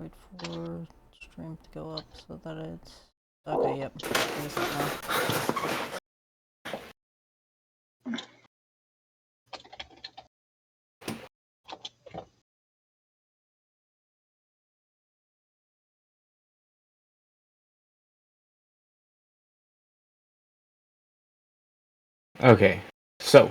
wait for stream to go up so that it's... Okay, yep. It is up now. Okay, so,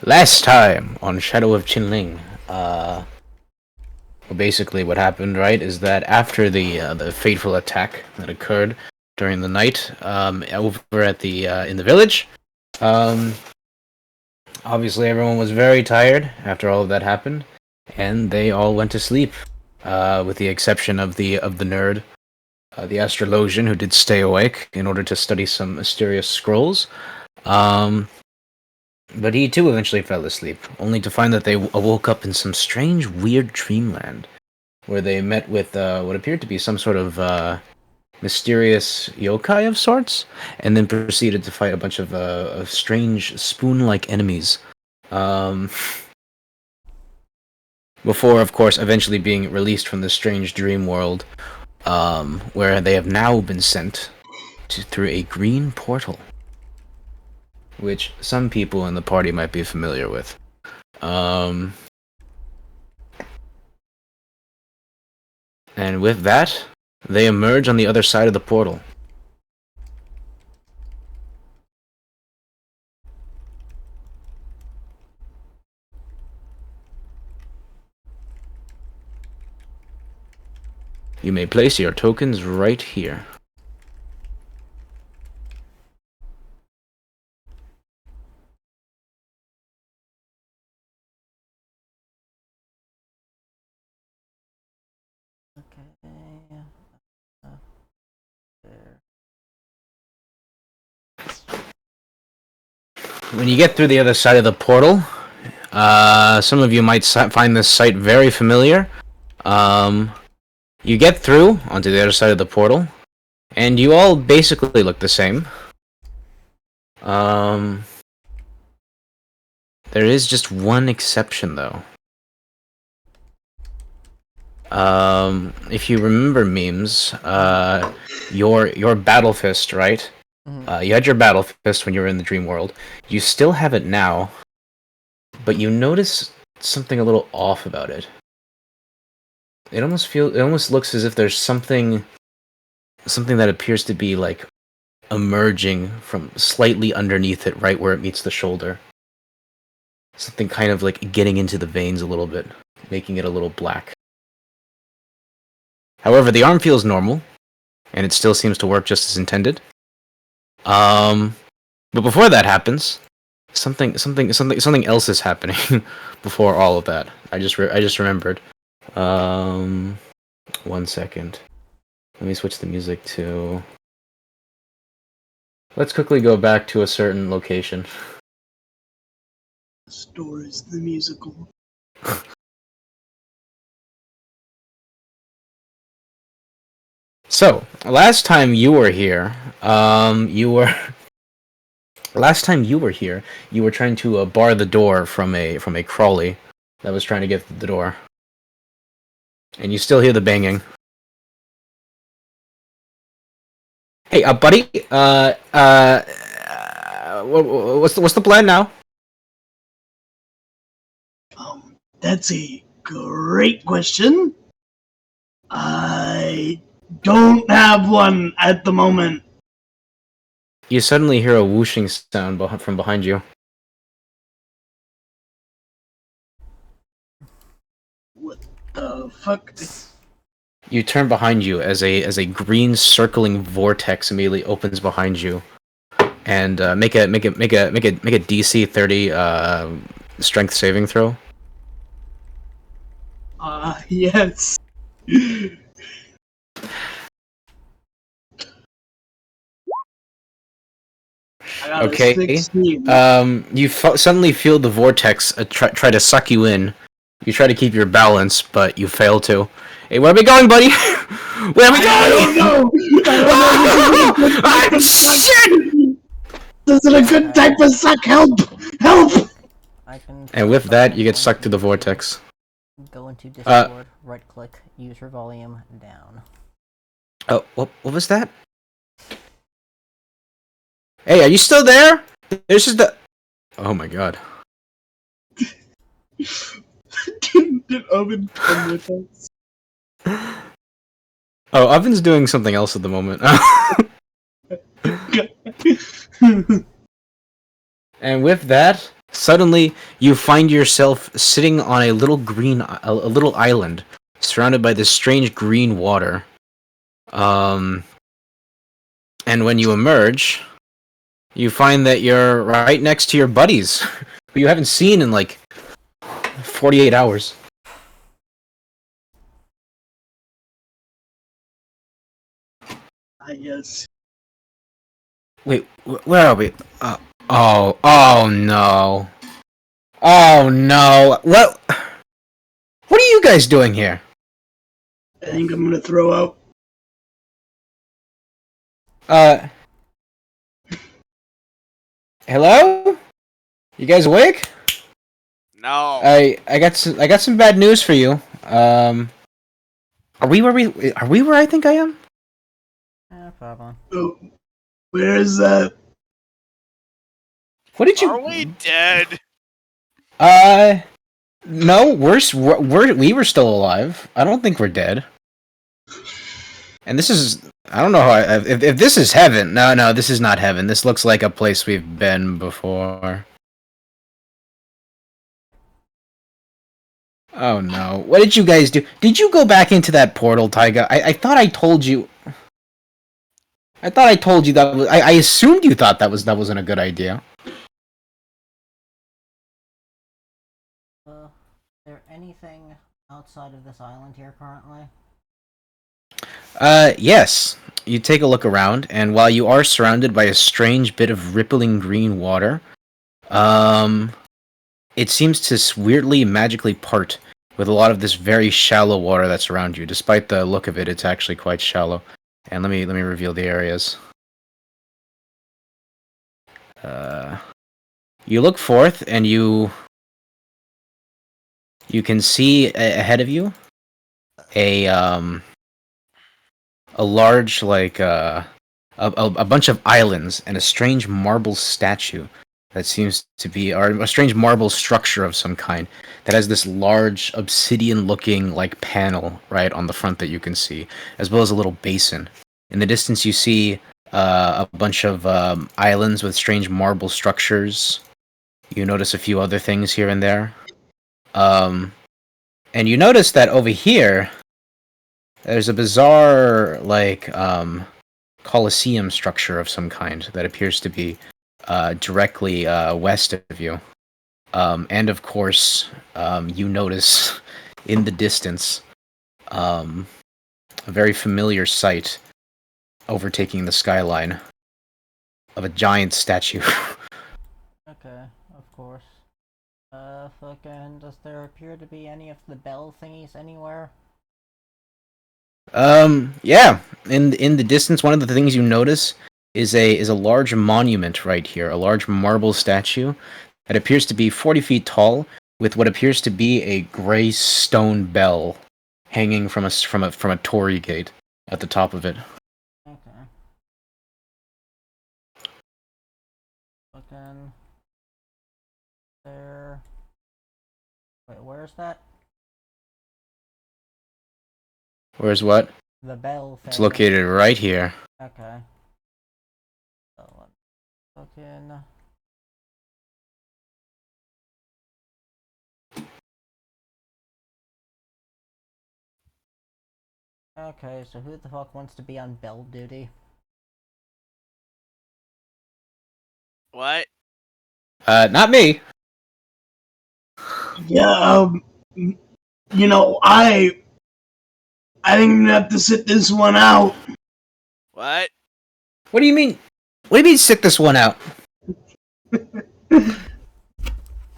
last time on Shadow of Qinling, well, basically what happened, right, is that after the fateful attack that occurred during the night, over at the, in the village, obviously everyone was very tired after all of that happened, and they all went to sleep, with the exception of the nerd, the astrologian, who did stay awake in order to study some mysterious scrolls. But he too eventually fell asleep, only to find that they woke up in some strange, weird dreamland, where they met with what appeared to be some sort of mysterious yokai of sorts, and then proceeded to fight a bunch of strange spoon-like enemies. Before, of course, eventually being released from the strange dream world, where they have now been sent through a green portal, which some people in the party might be familiar with. And with that, they emerge on the other side of the portal. You may place your tokens right here. Okay. There. When you get through the other side of the portal, some of you might find this site very familiar. You get through onto the other side of the portal, and you all basically look the same. There is just one exception, though. If you remember memes, your battle fist, right? Mm-hmm. You had your battle fist when you were in the dream world. You still have it now, but you notice something a little off about it. It almost looks as if there's something that appears to be like emerging from slightly underneath it, right where it meets the shoulder. Something kind of like getting into the veins a little bit, making it a little black. However, the arm feels normal, and it still seems to work just as intended. But before that happens, something else is happening before all of that. I just remembered. 1 second. Let me switch the music to... Let's quickly go back to a certain location. Stories the musical. So, last time you were here, you were trying to bar the door from a crawly that was trying to get through the door. And you still hear the banging. Hey, buddy, what's the plan now? That's a great question. I don't have one at the moment. You suddenly hear a whooshing sound from behind you. What the fuck? You turn behind you as a green circling vortex immediately opens behind you, and make a DC 30 strength saving throw. Yes. Okay. 16. You suddenly feel the vortex try to suck you in. You try to keep your balance, but you fail to. Hey, where are we going, buddy? Where are we going? I don't know. Shit! This is a good type of suck. Help! Help! I can. And with that, you get sucked through the vortex. Go into Discord, right click, use your volume down. Oh, what was that? Hey, are you still there? This is the. Oh my god. Did Oven come with us? Oh, Oven's doing something else at the moment. And with that, suddenly you find yourself sitting on a little a little island, surrounded by this strange green water. And when you emerge, you find that you're right next to your buddies, who you haven't seen in like 48 hours. Yes. Wait, where are we? Oh no. Oh no. What are you guys doing here? I think I'm gonna throw up. Hello? You guys awake? No. I got some bad news for you. Are we where I think I am? No problem. Oh, where is that? What did you? Are we dead? No, we were still alive. I don't think we're dead. And this is, I don't know how if this is heaven. No, this is not heaven. This looks like a place we've been before. Oh no. What did you guys do? Did you go back into that portal, Taiga? I thought I told you. I thought I told you that was, I assumed you thought that wasn't a good idea. Is there anything outside of this island here currently? Yes. You take a look around, and while you are surrounded by a strange bit of rippling green water, it seems to weirdly magically part with a lot of this very shallow water that's around you. Despite the look of it, it's actually quite shallow. And let me reveal the areas. You look forth, and you can see ahead of you a large a bunch of islands and a strange marble statue that seems to be, or a strange marble structure of some kind that has this large obsidian-looking like panel right on the front that you can see, as well as a little basin. In the distance, you see a bunch of islands with strange marble structures. You notice a few other things here and there, and you notice that over here there's a bizarre Colosseum structure of some kind that appears to be directly west of you. And of course, you notice in the distance a very familiar sight overtaking the skyline of a giant statue. Okay, of course. Does there appear to be any of the bell thingies anywhere? Yeah. In the distance, one of the things you notice is a large monument right here, a large marble statue that appears to be 40 feet tall, with what appears to be a gray stone bell hanging from a torii gate at the top of it. Okay. Fucking... There... Wait, where's that? Where's what? The bell thing. It's located right here. Okay. So, fucking... Okay, so who the fuck wants to be on bell duty? What? Not me. Yeah, you know, I think I'm gonna have to sit this one out. What? What do you mean? What do you mean sit this one out?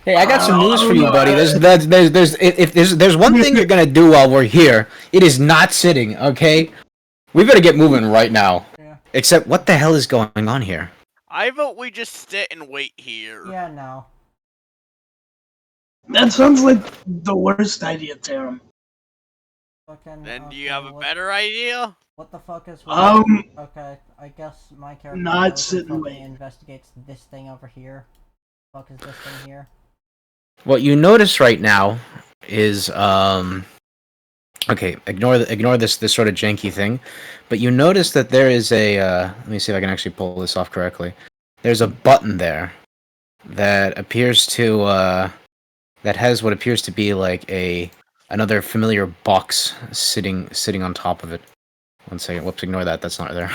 Hey, I got some news for you, buddy. There's one thing you're gonna do while we're here. It is not sitting, okay? We better get moving right now. Yeah. Except, what the hell is going on here? I vote we just sit and wait here. Yeah, no. That sounds like the worst idea, Tarum. Fucking, Then do you okay, have a better idea? what the fuck is with... Um, Okay, I guess my character not goes sit and and fucking wait. investigates this thing over here. Fuck is this thing here? What you notice right now is okay, ignore this sort of janky thing, but you notice that there is a let me see if I can actually pull this off correctly. There's a button there that appears to that has what appears to be like another familiar box sitting on top of it. One second. Whoops, ignore that. That's not there.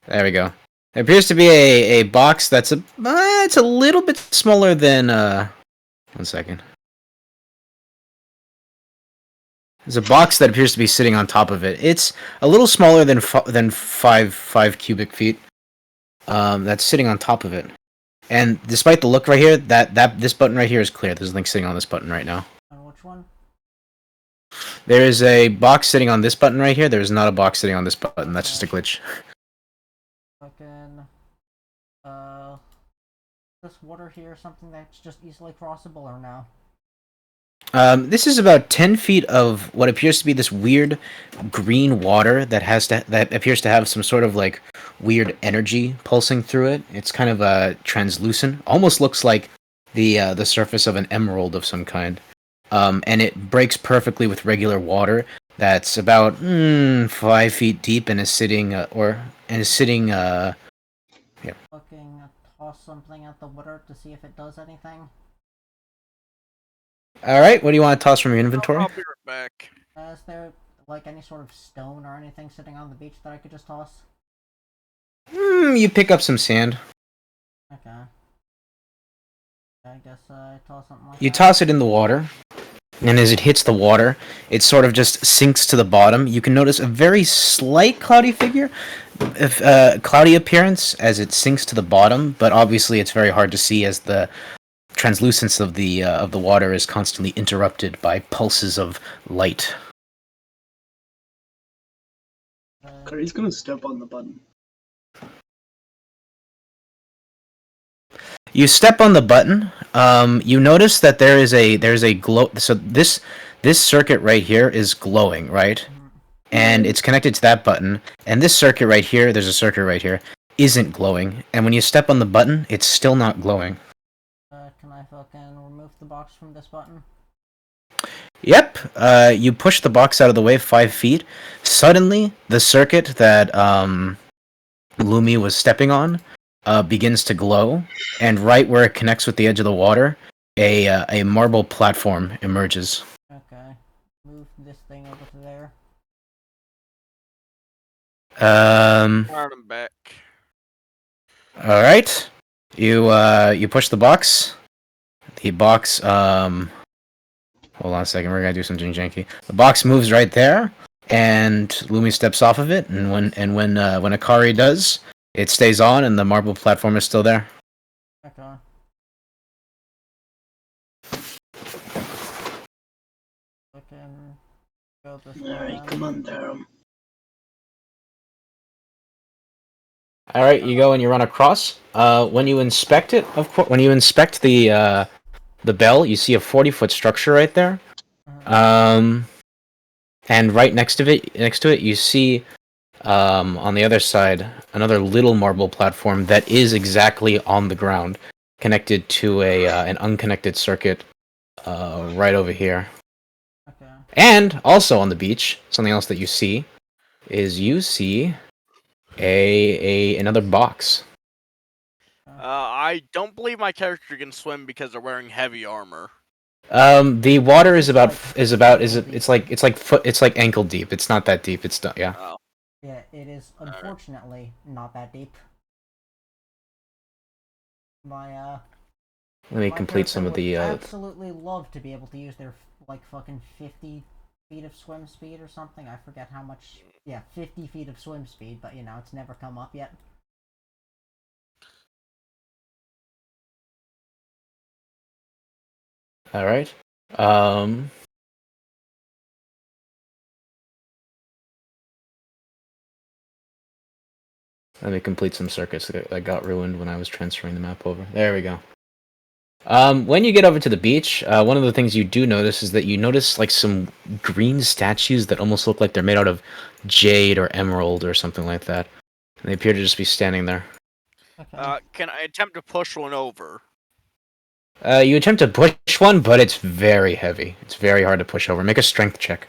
There we go. It appears to be a box that's it's a little bit smaller than one second. There's a box that appears to be sitting on top of it. It's a little smaller than five cubic feet. That's sitting on top of it. And despite the look right here, that this button right here is clear. There's a link sitting on this button right now. Which one? There is a box sitting on this button right here. There is not a box sitting on this button. That's just a glitch. Fucking, this water here something that's just easily crossable or no? This is about 10 feet of what appears to be this weird green water that appears to have some sort of like weird energy pulsing through it. It's kind of translucent, almost looks like the surface of an emerald of some kind. And it breaks perfectly with regular water that's about 5 feet deep and is sitting here. Fucking toss something at the water to see if it does anything. All right, what do you want to toss from your inventory? I'll be right back. Is there like any sort of stone or anything sitting on the beach that I could just toss? You pick up some sand. Okay. I guess I toss something like You that. toss it in the water, and as it hits the water, it sort of just sinks to the bottom. You can notice a very slight cloudy cloudy appearance as it sinks to the bottom, but obviously it's very hard to see as the translucence of the water is constantly interrupted by pulses of light. Curry's gonna step on the button. You step on the button. You notice that there's a glow. So this circuit right here is glowing, right? And it's connected to that button. And this circuit right here, there's a circuit right here, isn't glowing. And when you step on the button, it's still not glowing. Can I fucking remove the box from this button? Yep. You push the box out of the way 5 feet. Suddenly, the circuit that Lumi was stepping on begins to glow, and right where it connects with the edge of the water, a marble platform emerges. Okay. Move this thing over to there. Alright, I'm back. All right. You push the box. The box. Hold on a second. We're gonna do something janky. The box moves right there, and Lumi steps off of it. And when Akari does, it stays on, and the marble platform is still there. Okay. Fucking go this way. Alright, then. come on, Tarum. All right, you go and you run across. When you inspect it, of course, when you inspect the bell, you see a 40-foot structure right there. And right next to it, you see on the other side another little marble platform that is exactly on the ground, connected to an unconnected circuit right over here. Okay. And also on the beach, something else that you see is another box. I don't believe my character can swim because they're wearing heavy armor. The water is it's like ankle deep. It's not that deep. It's not, yeah. Oh. Yeah, it is unfortunately not that deep. My Let me my complete some of character the would absolutely love to be able to use their like fucking 50 feet of swim speed or something. I forget how much. Yeah, 50 feet of swim speed, but you know it's never come up yet. All right. Let me complete some circuits that got ruined when I was transferring the map over. There we go. When you get over to the beach, one of the things you do notice is that you notice like some green statues that almost look like they're made out of jade or emerald or something like that. And they appear to just be standing there. Okay. Can I attempt to push one over? You attempt to push one, but it's very heavy. It's very hard to push over. Make a strength check.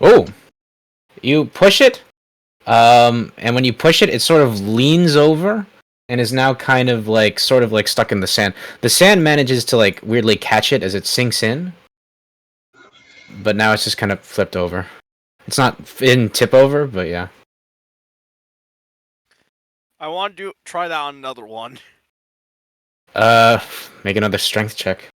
Oh! You push it, and when you push it, it sort of leans over and is now kind of like, sort of like stuck in the sand. The sand manages to like weirdly catch it as it sinks in, but now it's just kind of flipped over. It's not in tip over, but yeah. I want to try that on another one. Uh, Make another strength check.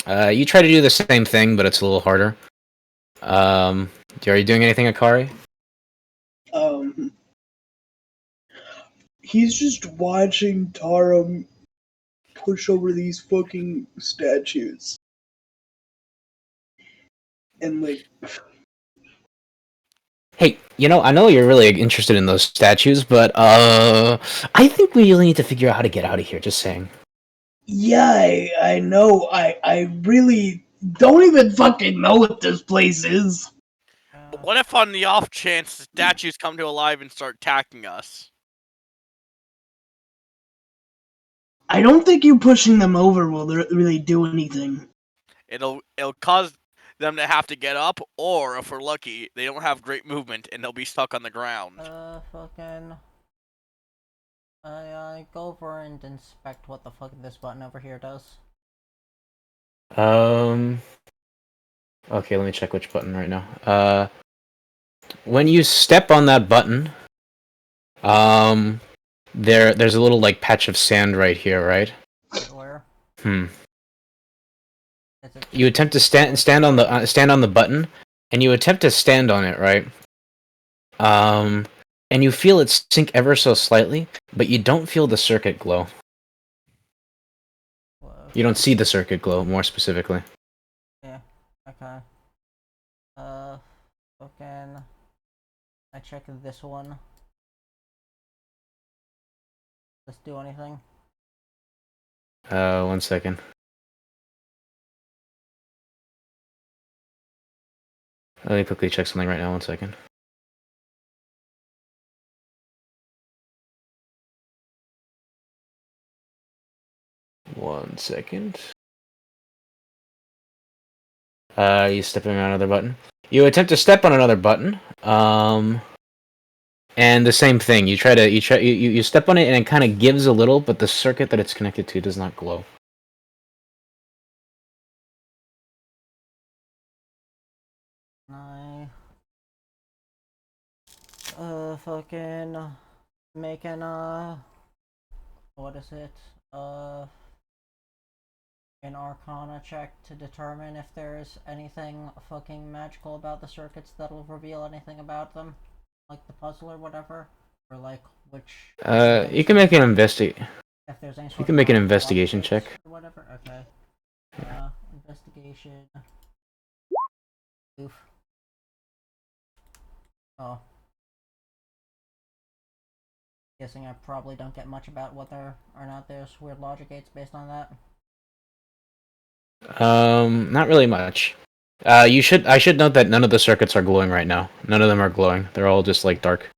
You try to do the same thing, but it's a little harder. Are you doing anything, Akari? He's just watching Taro push over these fucking statues. And like, Hey, I know you're really interested in those statues, but I think we really need to figure out how to get out of here. Just saying. yeah, I know. I really don't even fucking know what this place is. What if on the off chance the statues come to alive and start attacking us? I don't think you pushing them over will really do anything. It'll cause them to have to get up, or if we're lucky, they don't have great movement and they'll be stuck on the ground. Fucking. I go over and inspect what the fuck this button over here does. Okay, let me check which button right now. When you step on that button, there's a little like patch of sand right here, right? Where? You attempt to stand on the button, and you attempt to stand on it, right? And you feel it sink ever so slightly, but you don't feel the circuit glow. Whoa, You don't see the circuit glow, more specifically. yeah, okay. Fucking. I check this one. Does it do anything? 1 second. Let me quickly check something right now. 1 second. One second. You step on another button. You attempt to step on another button. And the same thing. You step on it and it kind of gives a little, but the circuit that it's connected to does not glow. I fucking making what is it? An Arcana check to determine if there's anything fucking magical about the circuits that'll reveal anything about them, like the puzzle or whatever, or like which. You can make an investigate. If there's any. You can make an investigation check. Or whatever. Okay. Investigation. Oof. Oh. Guessing I probably don't get much about what there are not. There's weird logic gates based on that. Not really much. I should note that none of the circuits are glowing right now. None of them are glowing. They're all just like dark.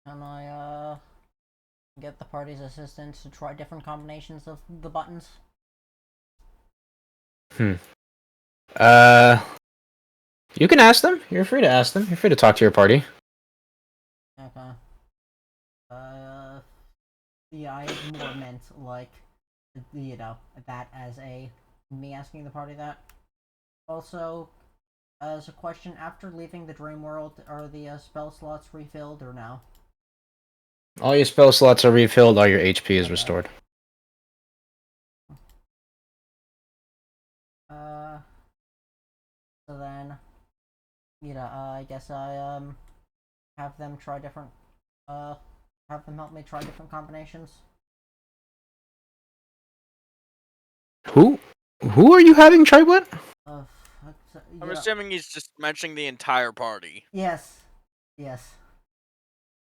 Can I get the party's assistants to try different combinations of the buttons? You can ask them. You're free to ask them. You're free to talk to your party. Okay. Yeah, I more meant like, that as me asking the party that. Also, as a question, after leaving the dream world, are the spell slots refilled or no? All your spell slots are refilled. All your HP is restored. So then, I guess I have them try different. Have them help me try different combinations. Who are you having try what? I'm assuming he's just mentioning the entire party. Yes.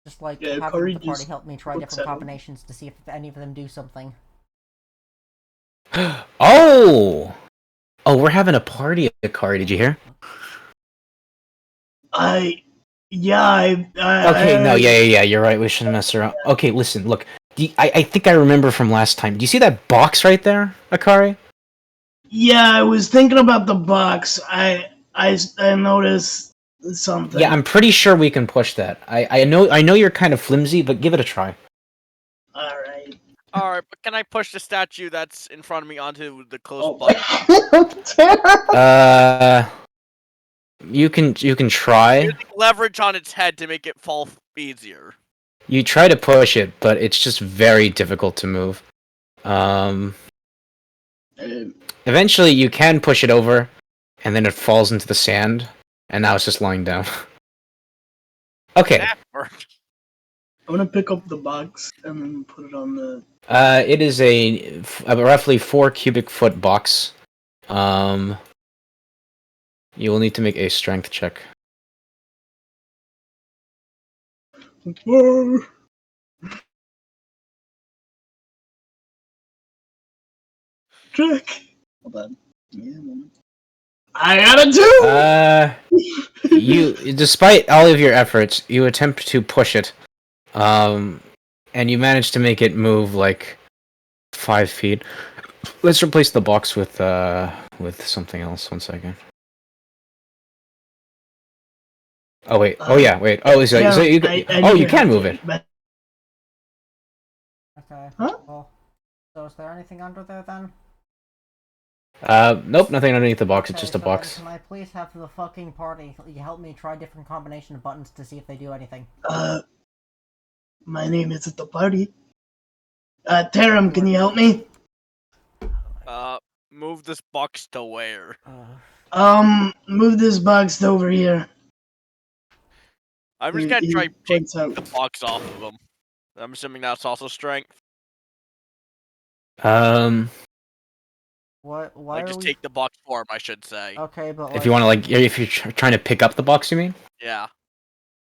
Just like Yeah, having Corey the party just help me try looks different at him. combinations to see if any of them do something. Oh, we're having a party at Kari. Did you hear? I Okay, no, yeah. You're right. We shouldn't mess around. Okay, listen, look. I think I remember from last time. Do you see that box right there, Akari? Yeah, I was thinking about the box. I noticed something. Yeah, I'm pretty sure we can push that. I know you're kind of flimsy, but give it a try. Alright. Alright, but can I push the statue that's in front of me onto the close Oh button? You can try. Using leverage on its head to make it fall easier. You try to push it, but it's just very difficult to move. Eventually you can push it over, and then it falls into the sand, and now it's just lying down. Okay. That worked. I'm gonna pick up the box and then put it on the. It is a roughly 4 cubic foot box. You will need to make a strength check. Whoa. Check. Hold on. Yeah, moment. I got a 2. You, despite all of your efforts, you attempt to push it, and you manage to make it move like 5 feet. Let's replace the box with something else. 1 second. Oh wait. Oh yeah. Wait. Oh, so you you can move it. Okay. Huh? Well, so is there anything under there then? Nope. Nothing underneath the box. It's Okay, just a so box. Then can I please have the fucking party help me try different combination of buttons to see if they do anything? My name is at the party. Taram, can you help me? Move this box to where? Move this box over here. I'm just gonna try points taking out. the box off of him. I'm assuming that's also strength. What? Why Like, are just we? take the box for him, I should say. Okay, but If you want to, like, if you're trying to pick up the box, you mean? Yeah.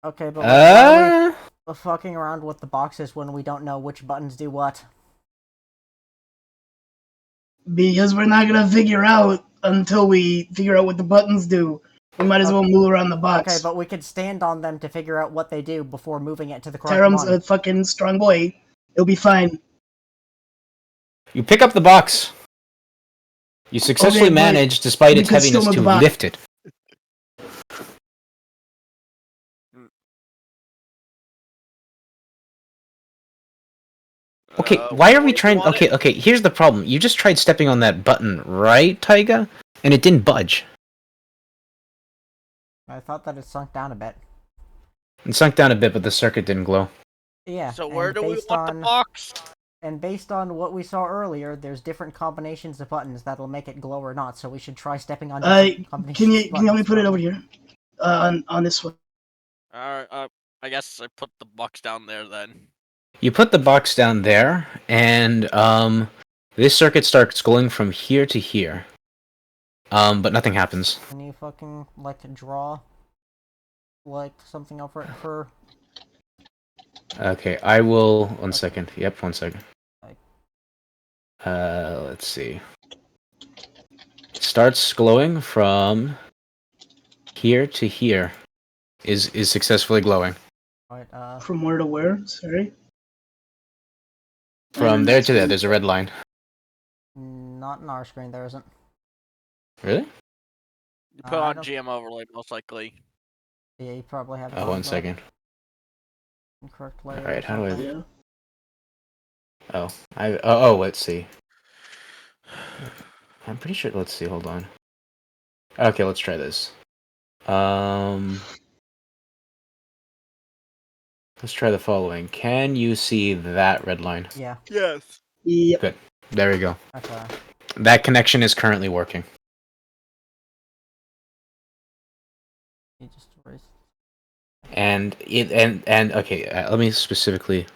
Okay, but why are Uh, we fucking around with the boxes when we don't know which buttons do what? Because we're not gonna figure out until we figure out what the buttons do. We might as well move around the box. Okay, but we could stand on them to figure out what they do before moving it to the correct Taram's one. a fucking strong boy. It'll be fine. you pick up the box. You successfully Okay, but manage, despite we its could still heaviness, move to the box. lift it. Okay, why are we trying? Okay, here's the problem. You just tried stepping on that button, right, Taiga? And it didn't budge. I thought that it sunk down a bit. It sunk down a bit, but the circuit didn't glow. Yeah. So where and do we based want on, the box? And based on what we saw earlier, there's different combinations of buttons that'll make it glow or not. So we should try stepping on different combinations. Can you help me of put it over buttons. here? On this one. Alright, I guess I put the box down there then. You put the box down there, and this circuit starts glowing from here to here. But nothing happens. Can you fucking like draw like something over it for? Okay, I will. 1 second. Yep, 1 second. Like- Let's see. It starts glowing from here to here. Is successfully glowing. Right. From where to where? Sorry. From there to there, there's a red line. Not in our screen. There isn't. Really? You put on GM overlay, most likely. Yeah, you probably have. Oh, 1 second. Incorrect layer. Alright, how do I... Yeah. Oh, let's see. I'm pretty sure... Let's see, hold on. Okay, let's try this. Let's try the following. Can you see that red line? Yeah. Yes. Yep. Good. There we go. Okay. That connection is currently working. You just erase. And okay, let me specifically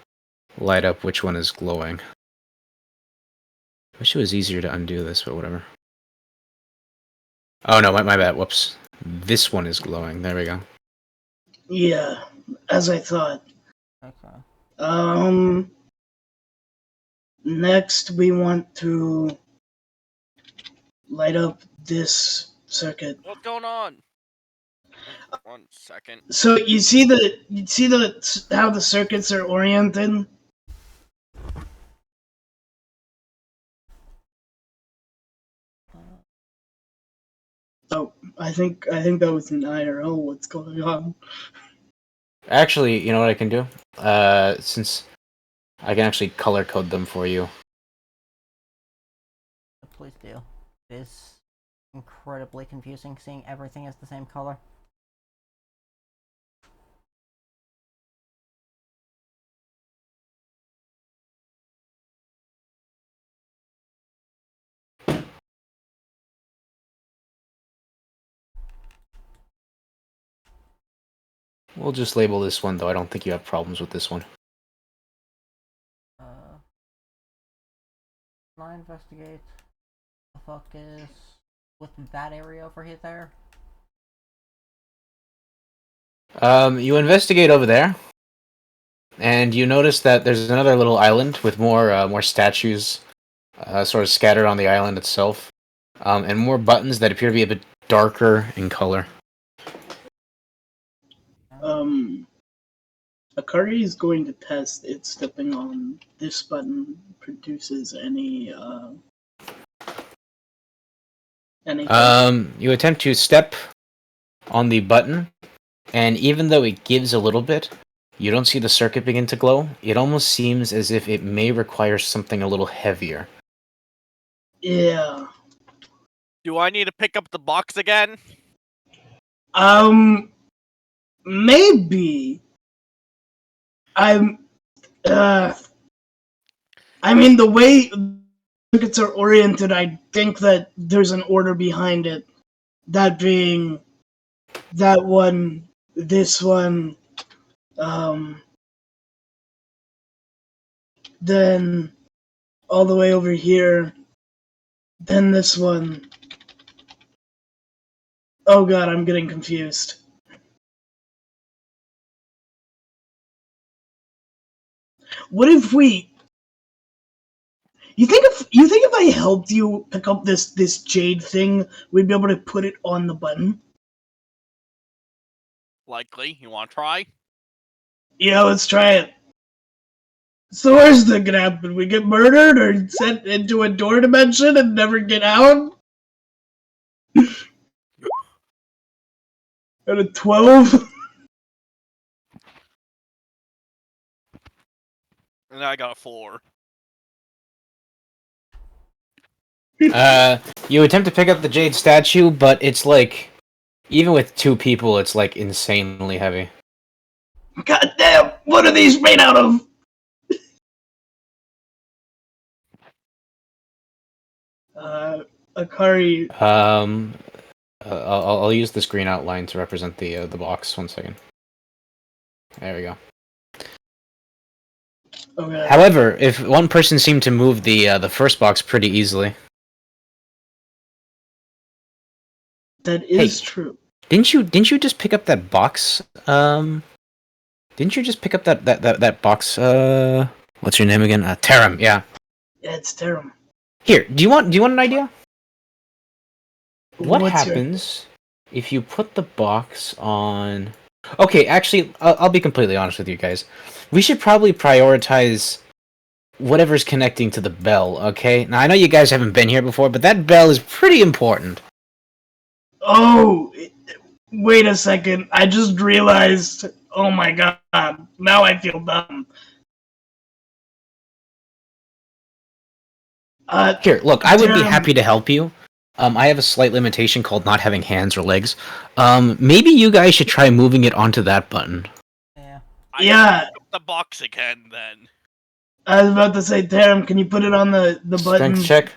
light up which one is glowing. Wish it was easier to undo this, but whatever. Oh no, my bad. Whoops. This one is glowing. There we go. Yeah, as I thought. Okay. Next we want to light up this circuit. What's going on? 1 second. So you see how the circuits are oriented? Oh, I think that was an IRL. What's going on? Actually, you know what I can do? Since I can actually color code them for you. Please do. It is incredibly confusing seeing everything as the same color. We'll just label this one, though. I don't think you have problems with this one. Can I investigate the fuck is with that area over here there? You investigate over there, and you notice that there's another little island with more statues, sort of scattered on the island itself, and more buttons that appear to be a bit darker in color. Akari is going to test if stepping on this button produces any. You attempt to step on the button, and even though it gives a little bit, you don't see the circuit begin to glow. It almost seems as if it may require something a little heavier. Yeah. Do I need to pick up the box again? Maybe. I mean, the way circuits are oriented, I think that there's an order behind it. That being that one, this one, then all the way over here, then this one. Oh god, I'm getting confused. What if we? You think if I helped you pick up this jade thing, we'd be able to put it on the button? Likely. You want to try? Yeah, let's try it. So the worst that could happen? We get murdered or sent into a door dimension and never get out? At a 12? And I got a 4. You attempt to pick up the jade statue, but it's like, even with 2 people, it's like insanely heavy. God damn, what are these made out of? Akari. I'll use this green outline to represent the box. 1 second. There we go. Okay. However, if one person seemed to move the first box pretty easily. That is true. Didn't you just pick up that box? Didn't you just pick up that box? What's your name again? Taram. Yeah. Yeah, it's terrible. Here, do you want an idea? What What's happens if you put the box on? Okay, actually, I'll be completely honest with you guys. We should probably prioritize whatever's connecting to the bell. Okay. Now I know you guys haven't been here before, but that bell is pretty important. Oh, wait a second. I just realized. Oh my god. Now I feel dumb. Here, look, I would be happy to help you. I have a slight limitation called not having hands or legs. Maybe you guys should try moving it onto that button. Yeah. Yeah. Pick up the box again, then. I was about to say, Taram, can you put it on the button? Strength check.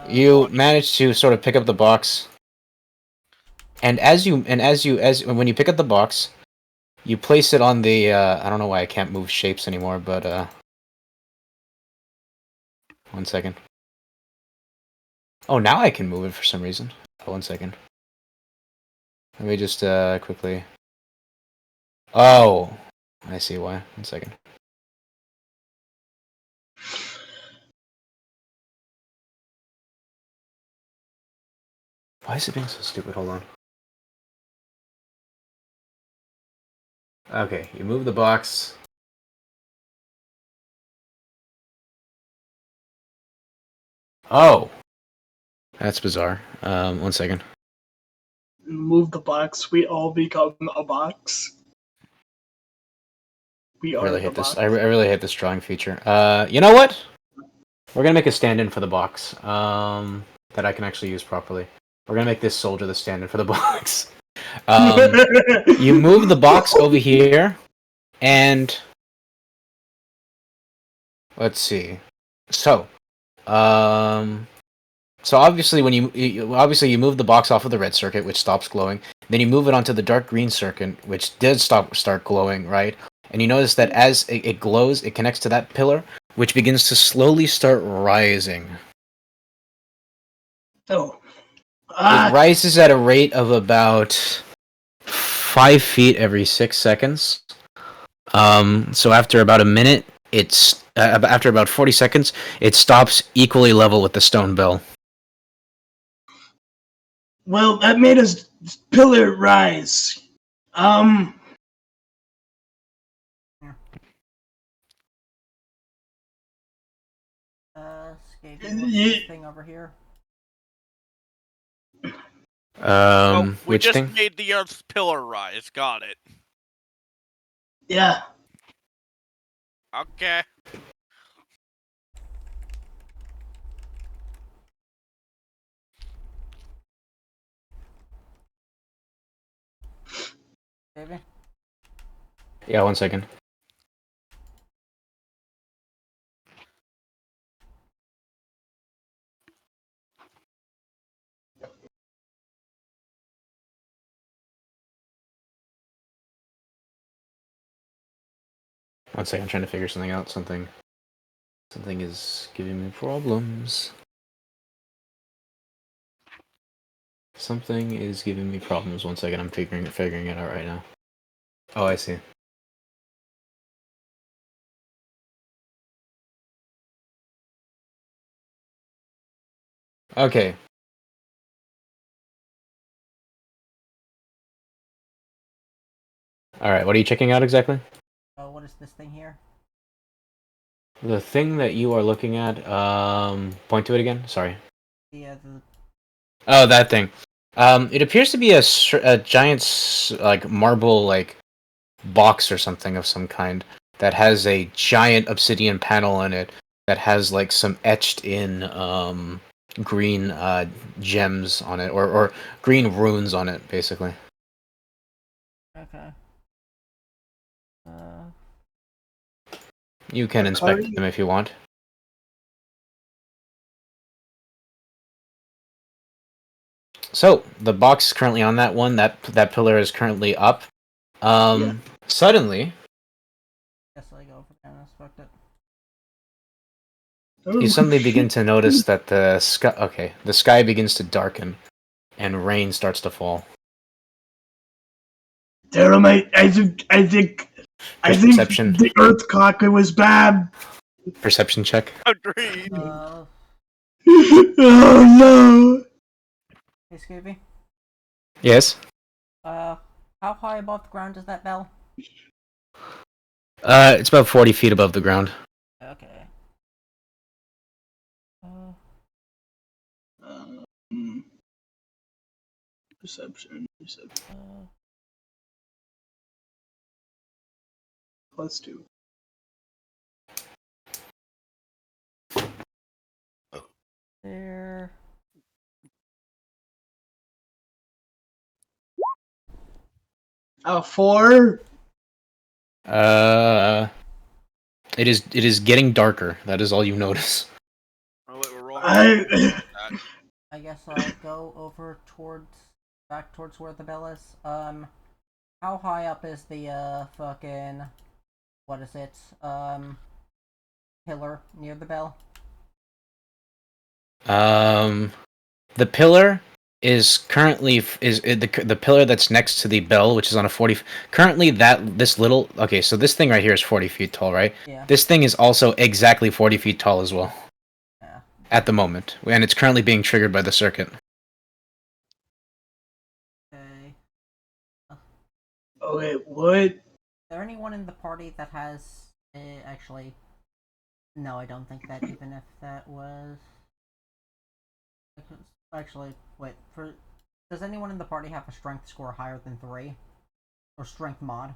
You managed to sort of pick up the box, and when you pick up the box, you place it on the. I don't know why I can't move shapes anymore, but 1 second. Oh, now I can move it for some reason. Oh, 1 second. Let me just quickly. Oh, I see why. 1 second. Why is it being so stupid? Hold on. Okay, you move the box. Oh, that's bizarre. 1 second. Move the box. We all become a box. We I are really the hate this. box. I really hate this drawing feature. You know what? We're gonna make a stand-in for the box. That I can actually use properly. We're gonna make this soldier the stand-in for the box. You move the box over here, and let's see. So, so obviously when you move the box off of the red circuit, which stops glowing, then you move it onto the dark green circuit, which did start glowing, right? And you notice that as it glows, it connects to that pillar, which begins to slowly start rising. Oh. It rises at a rate of about 5 feet every 6 seconds. So after about a minute, after about 40 seconds, it stops equally level with the stone bell. Well, that made his pillar rise. Scavy, what's this thing over here? We Which just thing? made the Earth's pillar rise. Got it. Yeah. Okay. Scavy? Yeah, 1 second. One second, I'm trying to figure something out. Something is giving me problems. Something is giving me problems. 1 second, I'm figuring it out right now. Oh, I see. Okay. Alright, what are you checking out exactly? What is this thing here? The thing that you are looking at, point to it again? Sorry. The Oh, that thing. It appears to be a giant, like, marble, like, box or something of some kind that has a giant obsidian panel on it that has, like, some etched in, green, gems on it, or green runes on it, basically. Okay. You can inspect them if you want. So, the box is currently on that one. That pillar is currently up. Yeah. Suddenly, Guess I go over and inspect it. Oh. you suddenly begin to notice that the sky begins to darken, and rain starts to fall. Dynamite. I think Perception. the Earth cock was bad. Perception check. Agreed. Oh no. Hey, Scavy? Yes. How high above the ground is that bell? It's about 40 feet above the ground. Okay. Perception. +2. There. A 4. It is getting darker. That is all you notice. Oh, wait, we're rolling. I guess I'll go over back towards where the bell is. How high up is the, fucking, what is it, pillar near the bell? The pillar is currently the pillar that's next to the bell, which is on a 40. Currently, so this thing right here is 40 feet tall, right? Yeah. This thing is also exactly 40 feet tall as well. Yeah. At the moment, and it's currently being triggered by the circuit. Okay. Okay, what? Is there anyone in the party that has actually? No, I don't think that. Even if that was actually, wait. Does anyone in the party have a strength score higher than 3, or strength mod?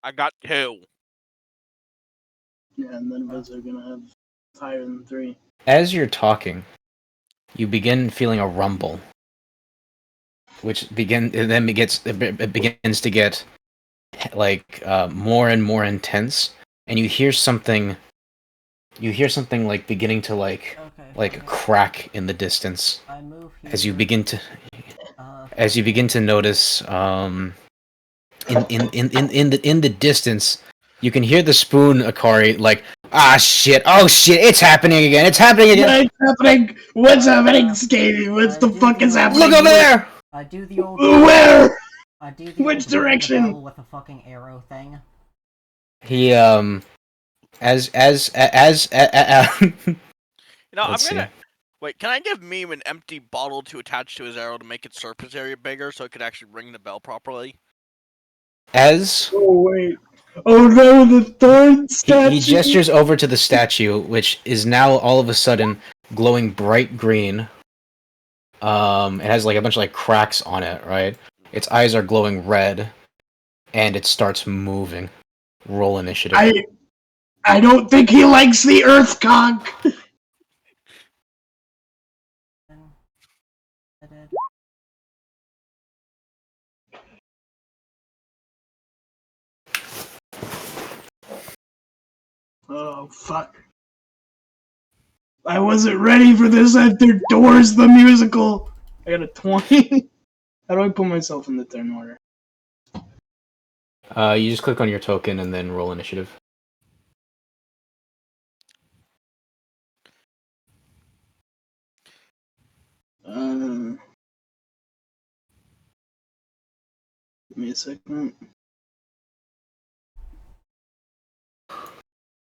I got 2. Yeah, none of us are gonna have higher than 3. As you're talking, you begin feeling a rumble, which it begins to get like more and more intense, and you hear something like beginning to like Okay. crack in the distance I move here. as you begin to Uh, notice in the distance you can hear the spoon, Akari, like, oh shit, it's happening again, What's happening? What's happening, Scavy? What the fuck is happening? look over there. I do the old. Where? I do the Which old ring the direction? bell with a fucking arrow thing. He as You know, let's I'm see. gonna wait. Can I give Meme an empty bottle to attach to his arrow to make its surface area bigger, so it could actually ring the bell properly? As Oh wait. Oh no, the third statue. he gestures over to the statue, which is now all of a sudden glowing bright green. It has like a bunch of like cracks on it, right? Its eyes are glowing red, and it starts moving. Roll initiative. I don't think he likes the Earth cock. Oh fuck. I wasn't ready for this after Doors the musical. I got a 20. How do I put myself in the turn order? You just click on your token and then roll initiative. Give me a second.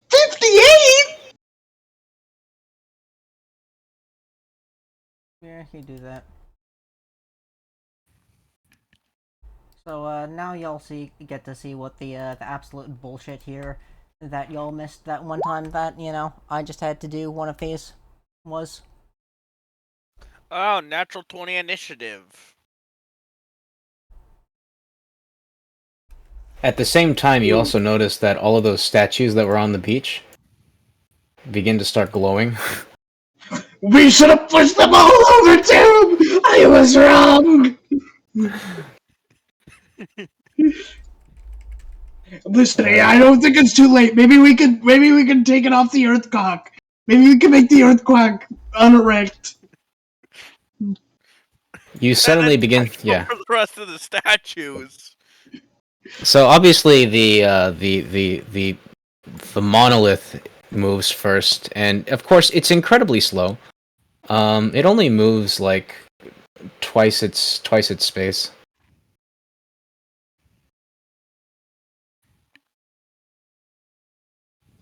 58. Yeah, you do that. So now y'all get to see what the absolute bullshit here that y'all missed that one time that I just had to do one of these was. Oh, natural 20 initiative. At the same time, you also notice that all of those statues that were on the beach begin to start glowing. We should have pushed them all over too. I was wrong. Listen, I don't think it's too late. Maybe we can take it off the Earth cock. Maybe we can make the Earth cock unerect. You suddenly begin, yeah. For the rest of the statues. So obviously the monolith moves first, and of course it's incredibly slow. It only moves like twice its space.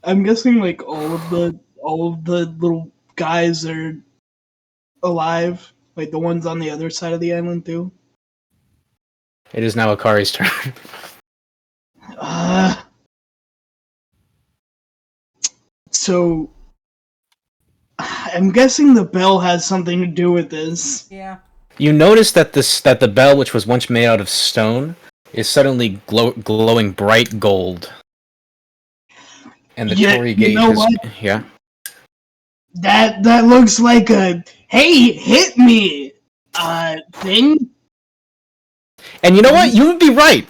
I'm guessing like all of the little guys are alive, like the ones on the other side of the island too. It is now Akari's turn. So I'm guessing the bell has something to do with this. Yeah. You notice that the bell, which was once made out of stone, is suddenly glowing bright gold. And the Torii Gate yeah. That looks like a hey, hit me thing. And you know what? You would be right.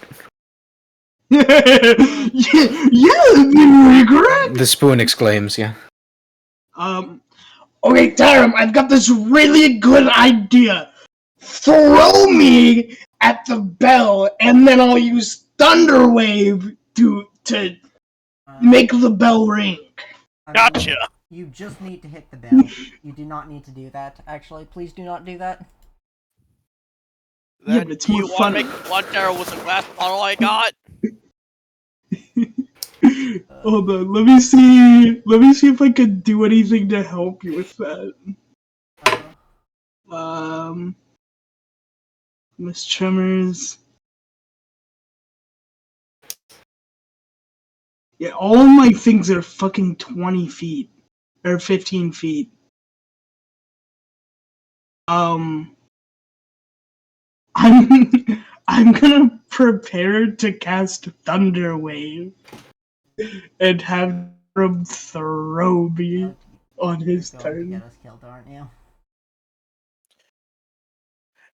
Yeah, you're correct. The spoon exclaims, yeah. Okay, Tarum, I've got this really good idea. Throw me at the bell, and then I'll use Thunder Wave to make the bell ring. I mean, Gotcha. you just need to hit the bell. You do not need to do that. Actually, please do not do that. Yeah, Then but it's do more you want fun. to make a blood arrow with the glass bottle I got? Hold on, let me see. Let me see if I can do anything to help you with that. Miss Tremors. Yeah, all of my things are fucking 20 feet or 15 feet. I'm I'm gonna prepare to cast Thunder Wave and have him throw me on You're his going to get turn. us killed, aren't you?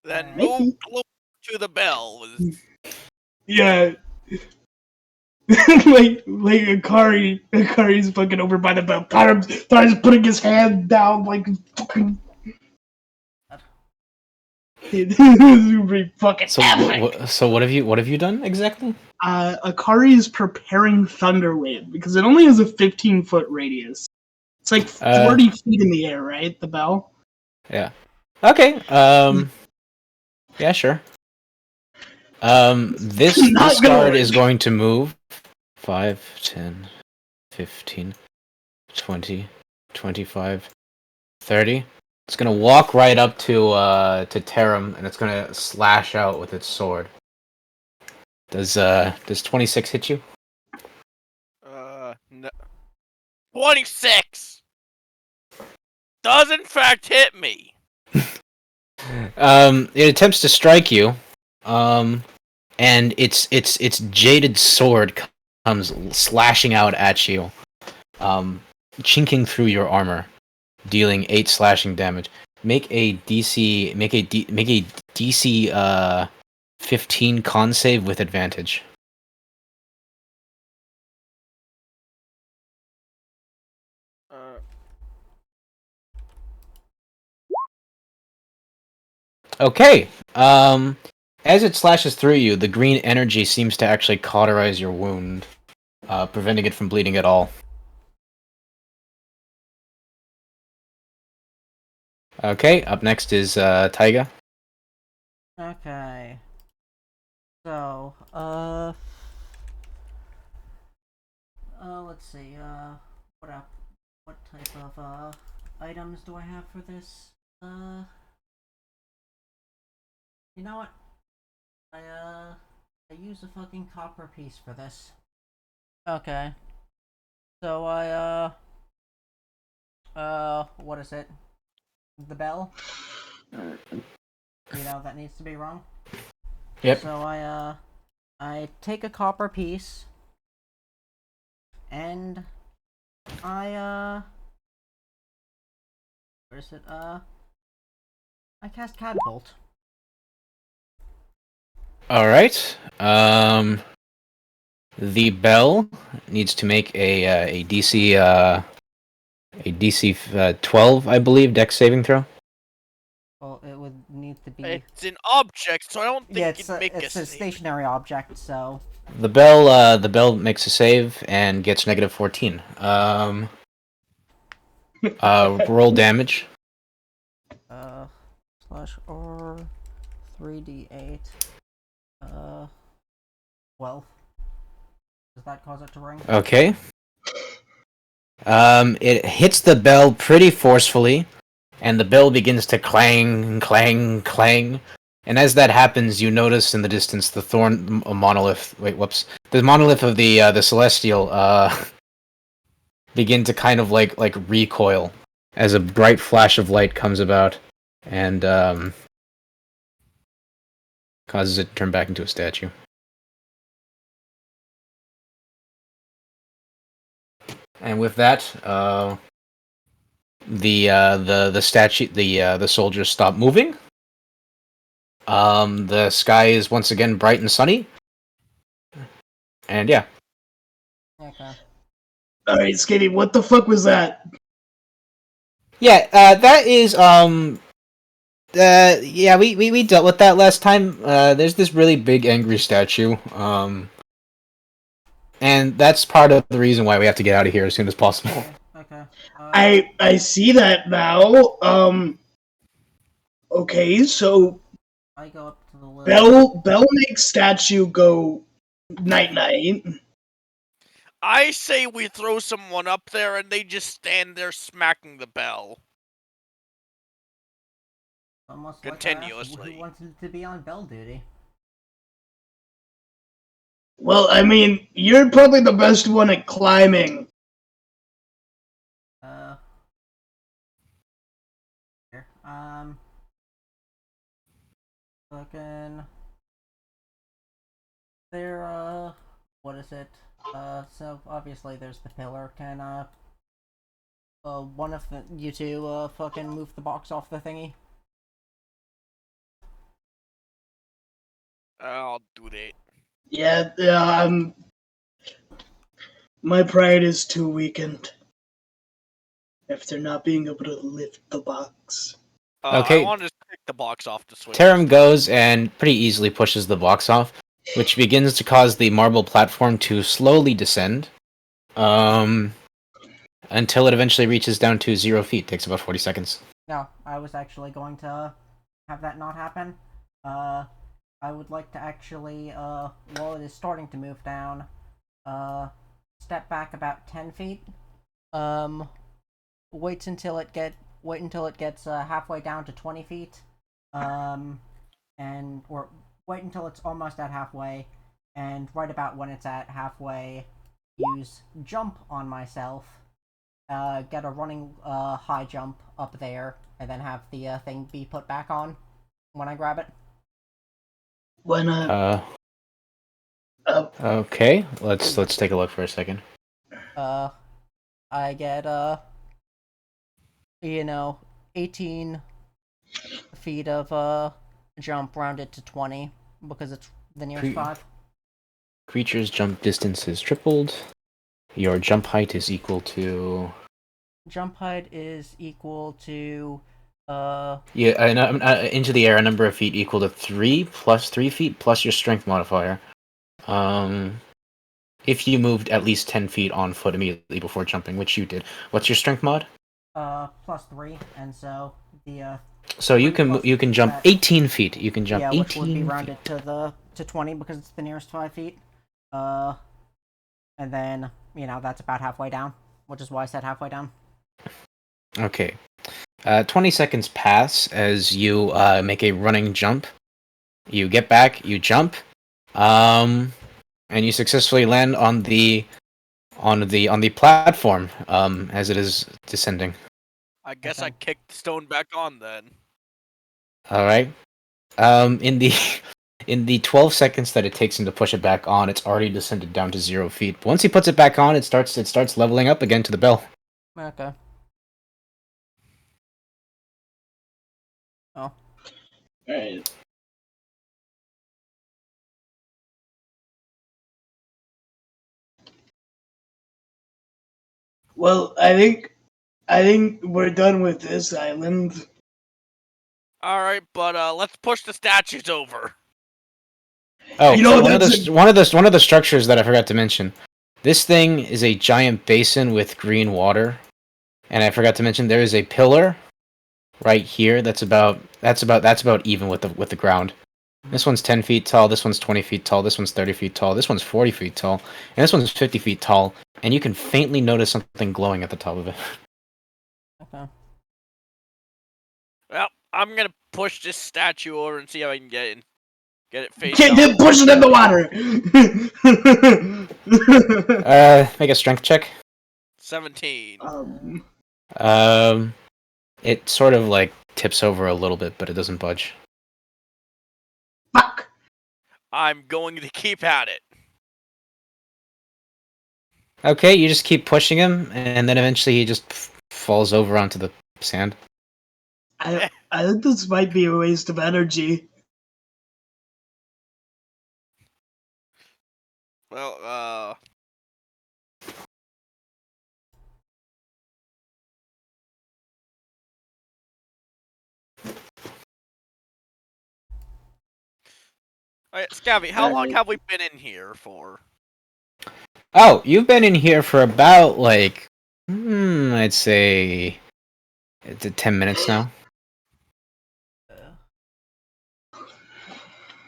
Then Alright. move Maybe. close to the bell. Yeah. like Akari's fucking over by the bell. Kari's putting his hand down like fucking. This would be fucking So, epic. so what have you done exactly? Akari is preparing Thunder Wave because it only has a 15-foot radius. It's like 40 feet in the air, right? The bell. Yeah. Okay. Yeah, sure. This Not gonna guard work. is going to move 5, 10, 15, 20, 25, 30. It's gonna walk right up to Tarum, and it's gonna slash out with its sword. Does 26 hit you? No. 26 does in fact hit me. It attempts to strike you, and its jaded sword comes slashing out at you, chinking through your armor, dealing 8 slashing damage. Make a DC 15 con save with advantage. Okay. As it slashes through you, the green energy seems to actually cauterize your wound, preventing it from bleeding at all. Okay, up next is Taiga. Okay. So, let's see, what type of, items do I have for this? You know what? I use a fucking copper piece for this. Okay. So what is it? The bell? You know, that needs to be wrong. Yep. So I take a copper piece, and I, where is it? I cast Catapult. Alright. The bell needs to make a DC 12, I believe, Dex saving throw. Well, it would need to be. It's an object, so I don't think Yeah, it'd make it's a a save. stationary object, so. The bell makes a save and gets negative 14. Roll damage. Slash R 3d8. 12. Does that cause it to ring? Okay. It hits the bell pretty forcefully, and the bell begins to clang, clang, clang. And as that happens, you notice in the distance the thorn monolith. Wait, whoops! The monolith of the celestial begin to kind of like recoil as a bright flash of light comes about, and causes it to turn back into a statue. And with that, the statue, the soldiers stop moving. The sky is once again bright and sunny, and yeah. Okay. Alright, Scavy, what the fuck was that? Yeah, that is yeah, we dealt with that last time. There's this really big angry statue. And that's part of the reason why we have to get out of here as soon as possible. I see that now. Okay, so I go up to the little. Bell makes statue go night night. I say we throw someone up there and they just stand there smacking the bell Almost like I asked who continuously. wanted to be on bell duty. Well, I mean, you're probably the best one at climbing. Uh, here. Fucking. There, what is it? So obviously there's the pillar. Can, one of you two, fucking move the box off the thingy? I'll do that. Yeah, my pride is too weakened after not being able to lift the box. I Okay. want to take the box off the swing. Tarim goes and pretty easily pushes the box off, which begins to cause the marble platform to slowly descend, until it eventually reaches down to 0 feet. Takes about 40 seconds. No, I was actually going to have that not happen. I would like to actually, while it is starting to move down, step back about 10 feet. Wait until it gets halfway down to 20 feet. Or wait until it's almost at halfway, and right about when it's at halfway, use jump on myself. Get a running high jump up there, and then have the thing be put back on when I grab it. When Okay, let's take a look for a second. I get 18 feet of jump rounded to 20 because it's the nearest 5. Creature's jump distance is tripled. Your jump height is equal to. Jump height is equal to into the air, a number of feet equal to 3 plus 3 feet plus your strength modifier. If you moved at least 10 feet on foot immediately before jumping, which you did. What's your strength mod? plus 3, and so the So you can jump 18 feet. You can jump 18 which would be feet. rounded to 20 because it's the nearest 5 feet. And then that's about halfway down, which is why I said halfway down. Okay. 20 seconds pass as you make a running jump. You get back, you jump, and you successfully land on the platform as it is descending. I guess Okay. I kicked the stone back on then. All right. In the 12 seconds that it takes him to push it back on, it's already descended down to 0 feet. But once he puts it back on, it starts leveling up again to the bell. Okay. Oh. Alright. Well, I think we're done with this island. All right, but let's push the statues over. Oh, You know, one of that's one of the structures that I forgot to mention. This thing is a giant basin with green water, and I forgot to mention there is a pillar right here that's about even with the ground. This one's 10 feet tall, this one's 20 feet tall, this one's 30 feet tall, this one's 40 feet tall, and this one's 50 feet tall, and you can faintly notice something glowing at the top of it. Okay. Well, I'm gonna push this statue over and see how I can get it face Get down. push it in the water. Make a strength check. 17. It sort of like tips over a little bit, but it doesn't budge. Fuck. I'm going to keep at it. Okay, you just keep pushing him, and then eventually he just falls over onto the sand. I think this might be a waste of energy. Well, Scavy, how long have we been in here for? Oh, you've been in here for about like I'd say it's 10 minutes now.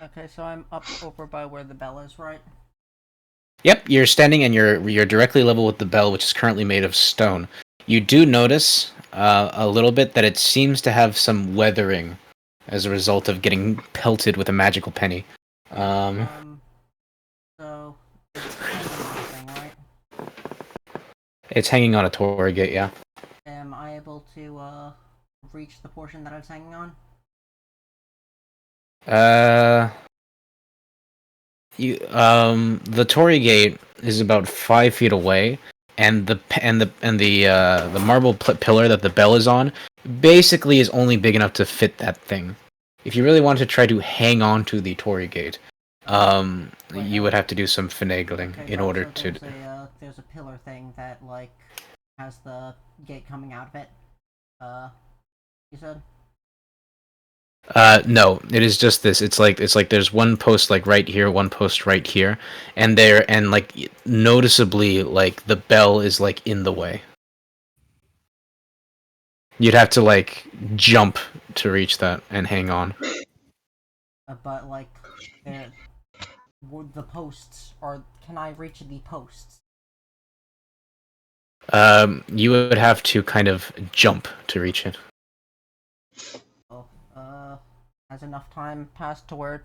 Okay, so I'm up over by where the bell is, right? Yep, you're standing and you're directly level with the bell, which is currently made of stone. You do notice a little bit that it seems to have some weathering as a result of getting pelted with a magical penny. So it's hanging on a thing, right? It's hanging on a torii gate, yeah. Am I able to reach the portion that it's hanging on? The torii gate is about 5 feet away, and the marble pillar that the bell is on basically is only big enough to fit that thing. If you really want to try to hang on to the torii gate, you would have to do some finagling in order to. There's a pillar thing that like has the gate coming out of it. You said? No, it is just this. It's like there's one post like right here, one post right here, and like noticeably like the bell is like in the way. You'd have to like jump to reach that and hang on. But like, there, the posts are. Can I reach the posts? You would have to kind of jump to reach it. Oh, has enough time passed to where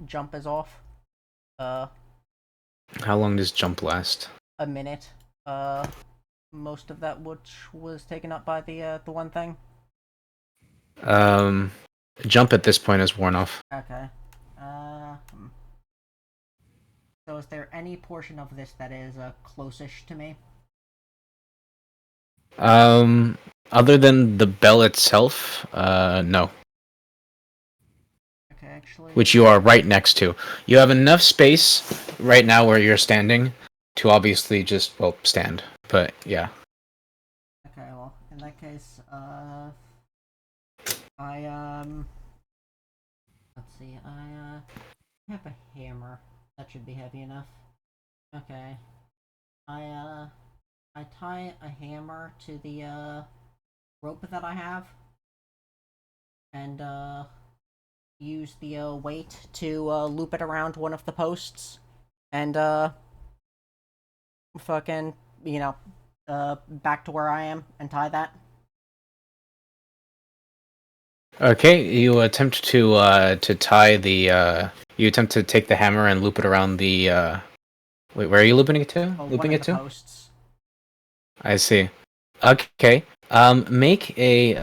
jump is off? How long does jump last? A minute. Most of that which was taken up by the one thing. Jump at this point is worn off. Okay. So is there any portion of this that is close-ish to me? Other than the bell itself, no. Okay, actually. Which you are right next to. You have enough space right now where you're standing to obviously just stand. But yeah. Okay, well, in that case, let's see, I have a hammer. That should be heavy enough. Okay. I tie a hammer to the, rope that I have. And, use the, weight to, loop it around one of the posts. And, fucking, back to where I am and tie that. Okay, you attempt to tie the you attempt to take the hammer and loop it around the wait, where are you looping it to? Looping it to? Posts. I see. Okay. Make a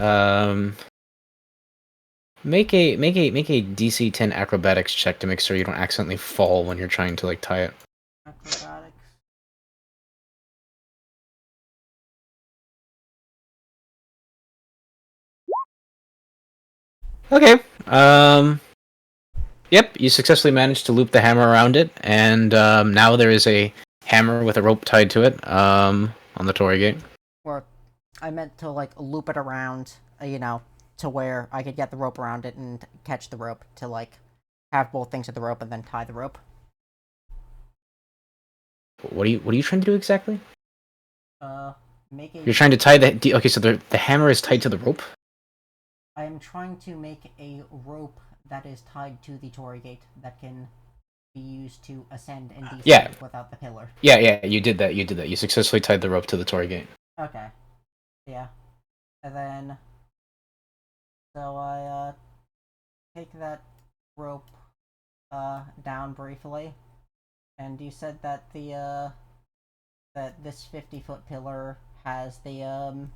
DC 10 acrobatics check to make sure you don't accidentally fall when you're trying to like tie it. Acrobatics. Okay. Yep, you successfully managed to loop the hammer around it, and now there is a hammer with a rope tied to it on the torii gate. Or I meant to like loop it around, to where I could get the rope around it and catch the rope to like have both things at the rope and then tie the rope. What are you trying to do exactly? Make a. You're trying to tie the okay, so the hammer is tied to the rope. I am trying to make a rope that is tied to the torii gate that can be used to ascend and descend without the pillar. Yeah, you did that. You successfully tied the rope to the torii gate. Okay. Yeah. And then so I take that rope down briefly. And you said that that this 50-foot pillar has the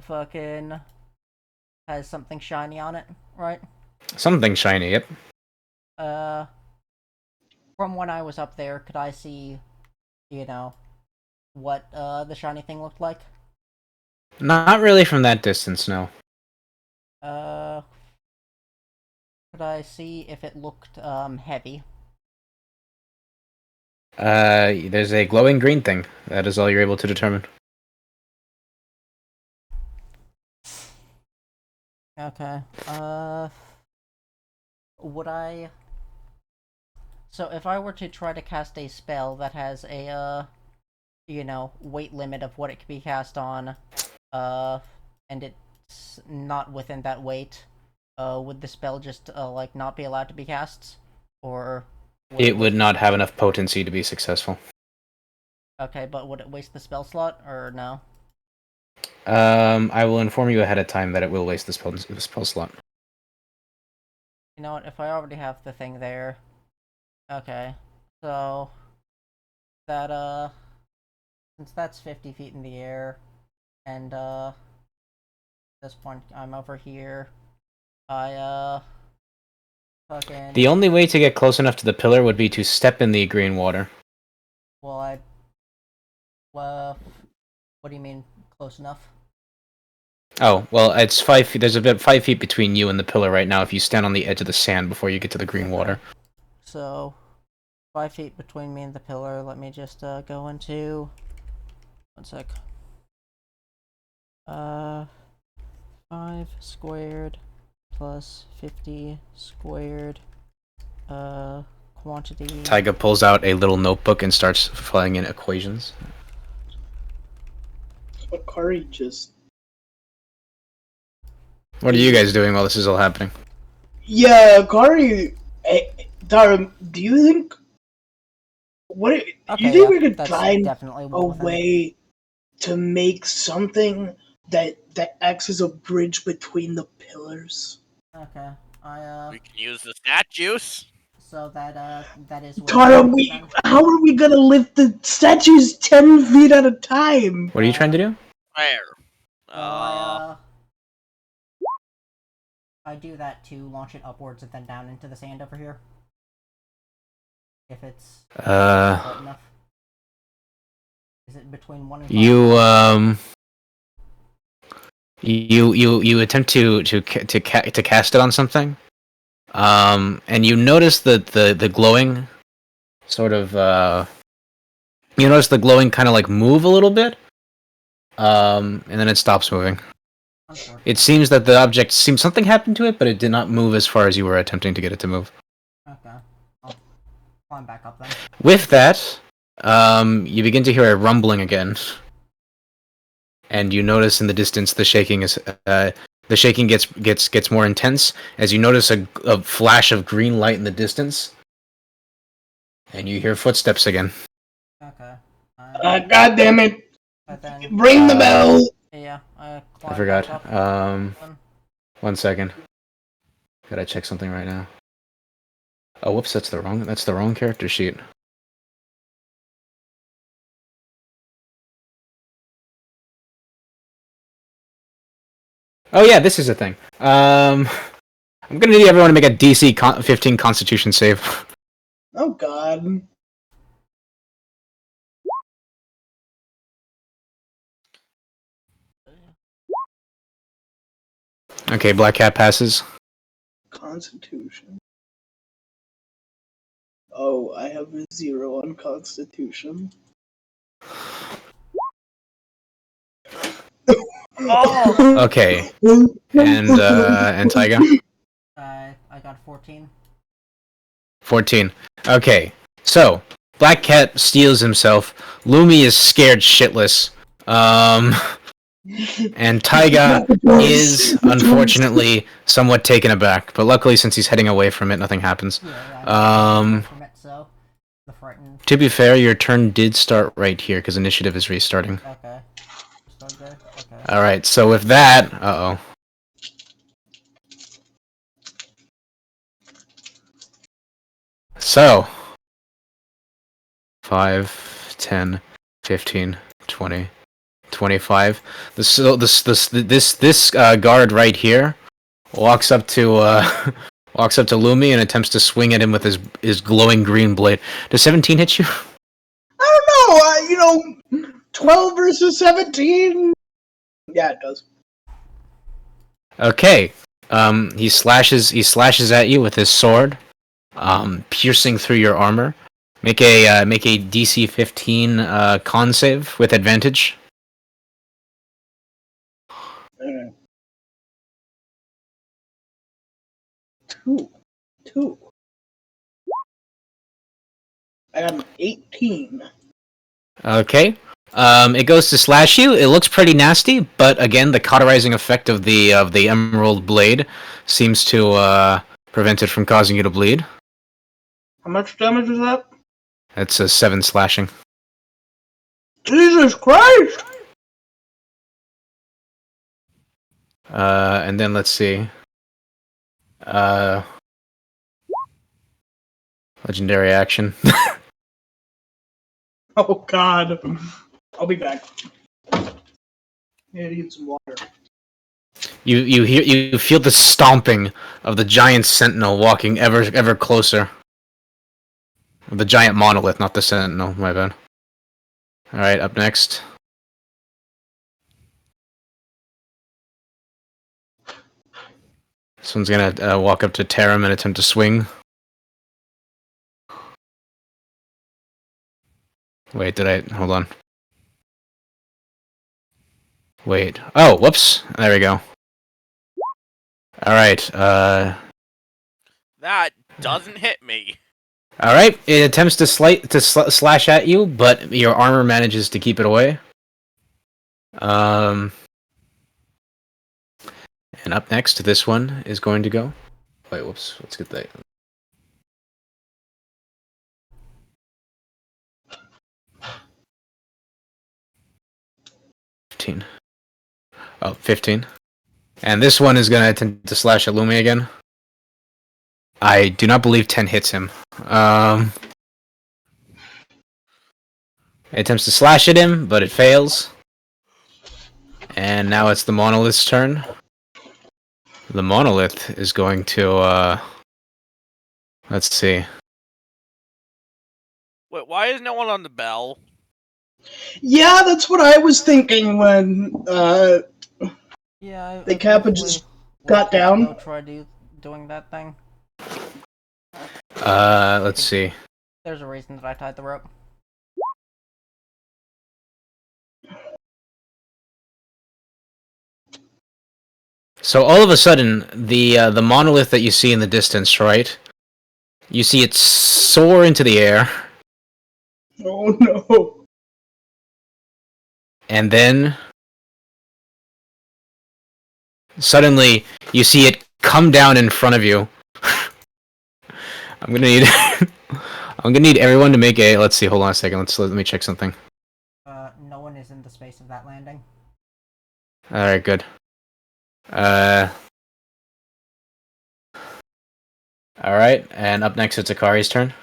fucking has something shiny on it, right? Something shiny, yep. From when I was up there, could I see, what the shiny thing looked like? Not really from that distance, no. Could I see if it looked heavy? There's a glowing green thing. That is all you're able to determine. Okay. Would I... So if I were to try to cast a spell that has a, weight limit of what it can be cast on, and it's not within that weight, would the spell just not be allowed to be cast, or It would not have enough potency to be successful. Okay, but would it waste the spell slot or no? I will inform you ahead of time that it will waste the spell slot. You know what? If I already have the thing there, okay. So that since that's 50 feet in the air, and at this point I'm over here, I fucking The only way to get close enough to the pillar would be to step in the green water. well, what do you mean close enough? Oh, well, it's 5 feet. There's about 5 feet between you and the pillar right now if you stand on the edge of the sand before you get to the green water. So 5 feet between me and the pillar. Let me just go into 1 sec. 5 squared plus 50 squared quantity. Taiga pulls out a little notebook and starts filling in equations. Akari just. What are you guys doing while this is all happening? Yeah, Akari. Dara, do you think? Okay, you think we could that's find definitely a well within. way to make something that acts as a bridge between the pillars? Okay, We can use the statues. so that is within Tara, then. how are we gonna lift the statues 10 feet at a time? What are you trying to do? Where? So I do that to launch it upwards and then down into the sand over here. If it's short enough. Is it between 1 and 5? You attempt to cast it on something, and you notice that the glowing sort of you notice the glowing kind of like move a little bit, and then it stops moving. It seems that the object seems something happened to it, but it did not move as far as you were attempting to get it to move. Okay, I'll climb back up then. With that, you begin to hear a rumbling again, and you notice in the distance the shaking is the shaking gets more intense as you notice a flash of green light in the distance, and you hear footsteps again. Okay. God damn it! Then, Ring the bell. Yeah, I climb forgot. back up. 1 second. Gotta check something right now. Oh, whoops! That's the wrong character sheet. Oh yeah, this is a thing. I'm gonna need everyone to make a DC 15 Constitution save. Oh God. Okay, Black Cat passes. Constitution. Oh, I have a 0 on Constitution. Oh! Okay, and Taiga? I got 14. 14. Okay, so Black Cat steals himself. Lumi is scared shitless. And Taiga is unfortunately somewhat taken aback, but luckily since he's heading away from it, nothing happens. Yeah, from it, so the frightened. To be fair, your turn did start right here because initiative is restarting. Okay. Start there. Okay. All right, so with that, uh-oh. So 5, 10, 15, 20, 25. This guard right here walks up to Lumi and attempts to swing at him with his glowing green blade. Does 17 hit you? I don't know. 12 versus 17. Yeah, it does. Okay. He slashes at you with his sword, piercing through your armor. Make a DC 15 con save with advantage. Alright. 2. I got an 18. Okay. It goes to slash you. It looks pretty nasty, but again, the cauterizing effect of the emerald blade seems to prevent it from causing you to bleed. How much damage is that? It's a 7 slashing. Jesus Christ! And then let's see. Legendary action. Oh God. I'll be back. Yeah, need some water. You feel the stomping of the giant sentinel walking ever closer. The giant monolith, not the sentinel. My bad. All right, up next. This one's gonna walk up to Tarim and attempt to swing. Wait, did I? Hold on. Wait. Oh, whoops. There we go. All right. That doesn't hit me. All right. It attempts to slash at you, but your armor manages to keep it away. And up next, this one is going to go. Wait, whoops. Let's get that. Oh, 15. And this one is going to attempt to slash at Lumi again. I do not believe 10 hits him. It attempts to slash at him, but it fails. And now it's the monolith's turn. The monolith is going to, let's see. Wait, why is no one on the bell? Yeah, that's what I was thinking when Yeah, The Kappa just got down. Go try doing that thing. Let's see. There's a reason that I tied the rope. So all of a sudden, the monolith that you see in the distance, right? You see it soar into the air, oh no. and then suddenly you see it come down in front of you. I'm gonna need I'm gonna need everyone to make a. Let's see. Hold on a second. Let me check something. No one is in the space of that landing. All right, good. All right, and up next it's Akari's turn.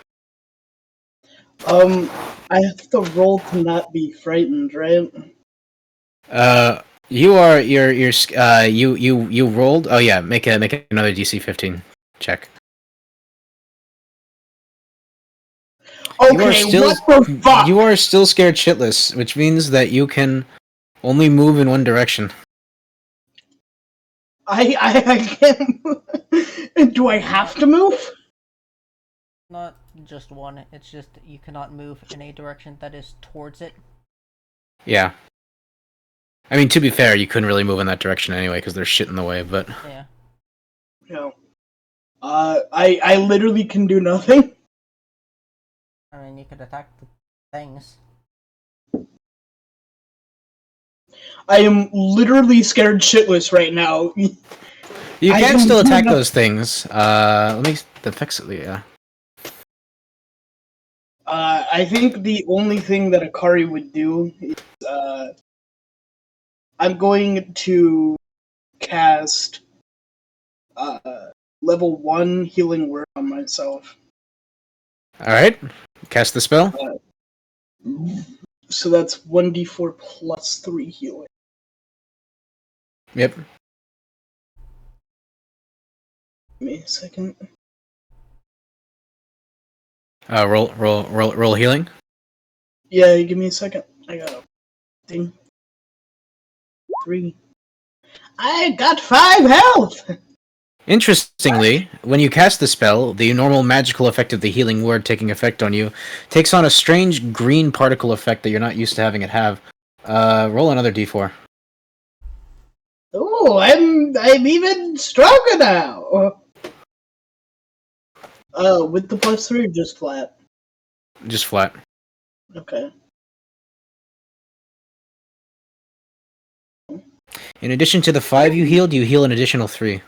I have to roll to not be frightened, right? You are you rolled. Oh yeah, make another DC 15 check. Okay, what the fuck? You are still scared shitless, which means that you can only move in one direction. I can't. Do I have to move? Not just one, it's just you cannot move in a direction that is towards it. Yeah. I mean, to be fair, you couldn't really move in that direction anyway because there's shit in the way. But Yeah. No. I literally can do nothing. I mean, you could attack the things. I am literally scared shitless right now. you I can can still do attack nothing. those things. Let me fix it. Yeah. I think the only thing that Akari would do is I'm going to cast level 1 healing word on myself. All right. Cast the spell. So that's 1d4 plus 3 healing. Yep. Give me a second. Roll healing. Yeah, give me a second. I got a thing. 3. I got 5 health! Interestingly, when you cast the spell, the normal magical effect of the healing word taking effect on you takes on a strange green particle effect that you're not used to having it have. Roll another d4. Oh, I'm even stronger now! With the plus 3 or just flat? Just flat. Okay. In addition to the 5 you heal an additional 3.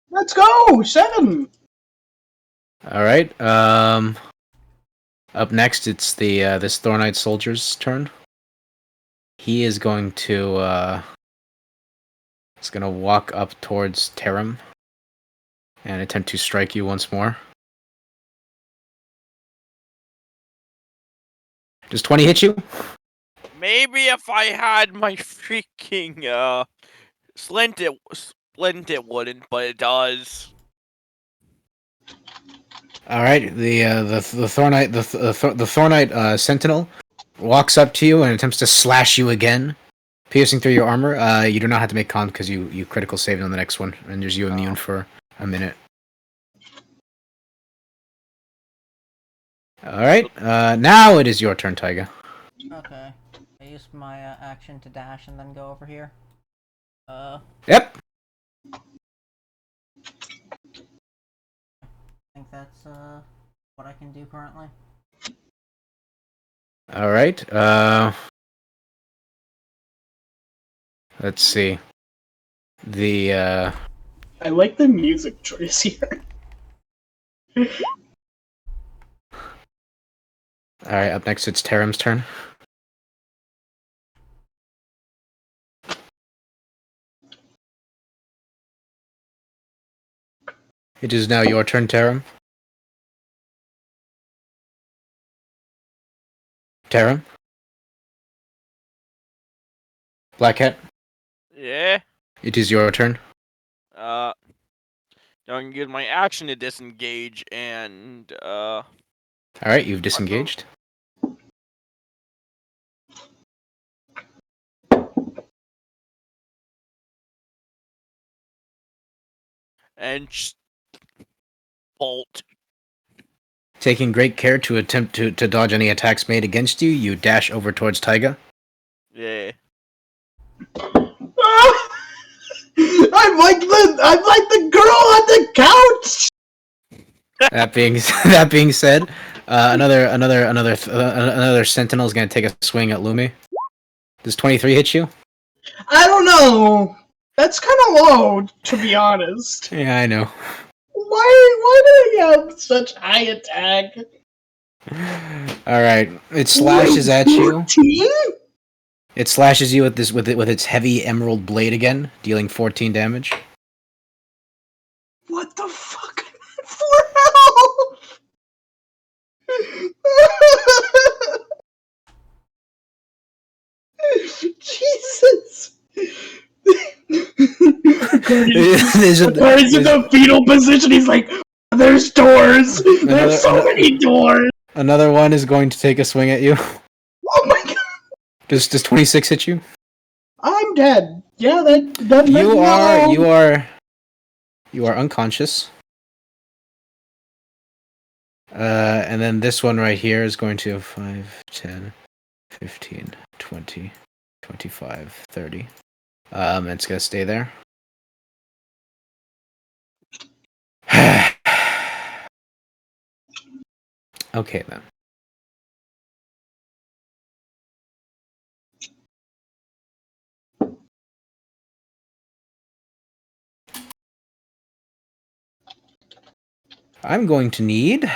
Let's go! 7! Alright, up next, it's the this Thornite soldier's turn. He is going to walk up towards Terum and attempt to strike you once more. Does 20 hit you? Maybe if I had my freaking splint, it wouldn't, but it does. All right, the Thornite Sentinel walks up to you and attempts to slash you again, piercing through your armor. You do not have to make con because you critical saved on the next one, and there's you immune for a minute. All right, now it is your turn, Taiga. Okay. I use my action to dash and then go over here. Yep. I think that's what I can do currently. All right. Let's see. I like the music choice here. All right. Up next, it's Terum's turn. It is now your turn, Terum. Terum? Black Hat? Yeah. It is your turn. I can use my action to disengage and Alright, you've disengaged. and bolt. Taking great care to attempt to dodge any attacks made against you, you dash over towards Taiga. Yeah. I'm like the girl on the couch. That being said, another Sentinel is going to take a swing at Lumi. Does 23 hit you? I don't know. That's kind of low, to be honest. Yeah, I know. Why do they have such high attack? All right, it slashes at you. 14? It slashes you with its heavy emerald blade again, dealing 14 damage. What the fuck? 4 health! Jesus! According in the fetal position, he's like, there's doors! There's so many doors! Another one is going to take a swing at you. Oh my god! Does 26 hit you? I'm dead. Yeah, that you are unconscious. And then this one right here is going to 5, 10, 15, 20, 25, 30. It's gonna stay there. Okay then. I'm going to need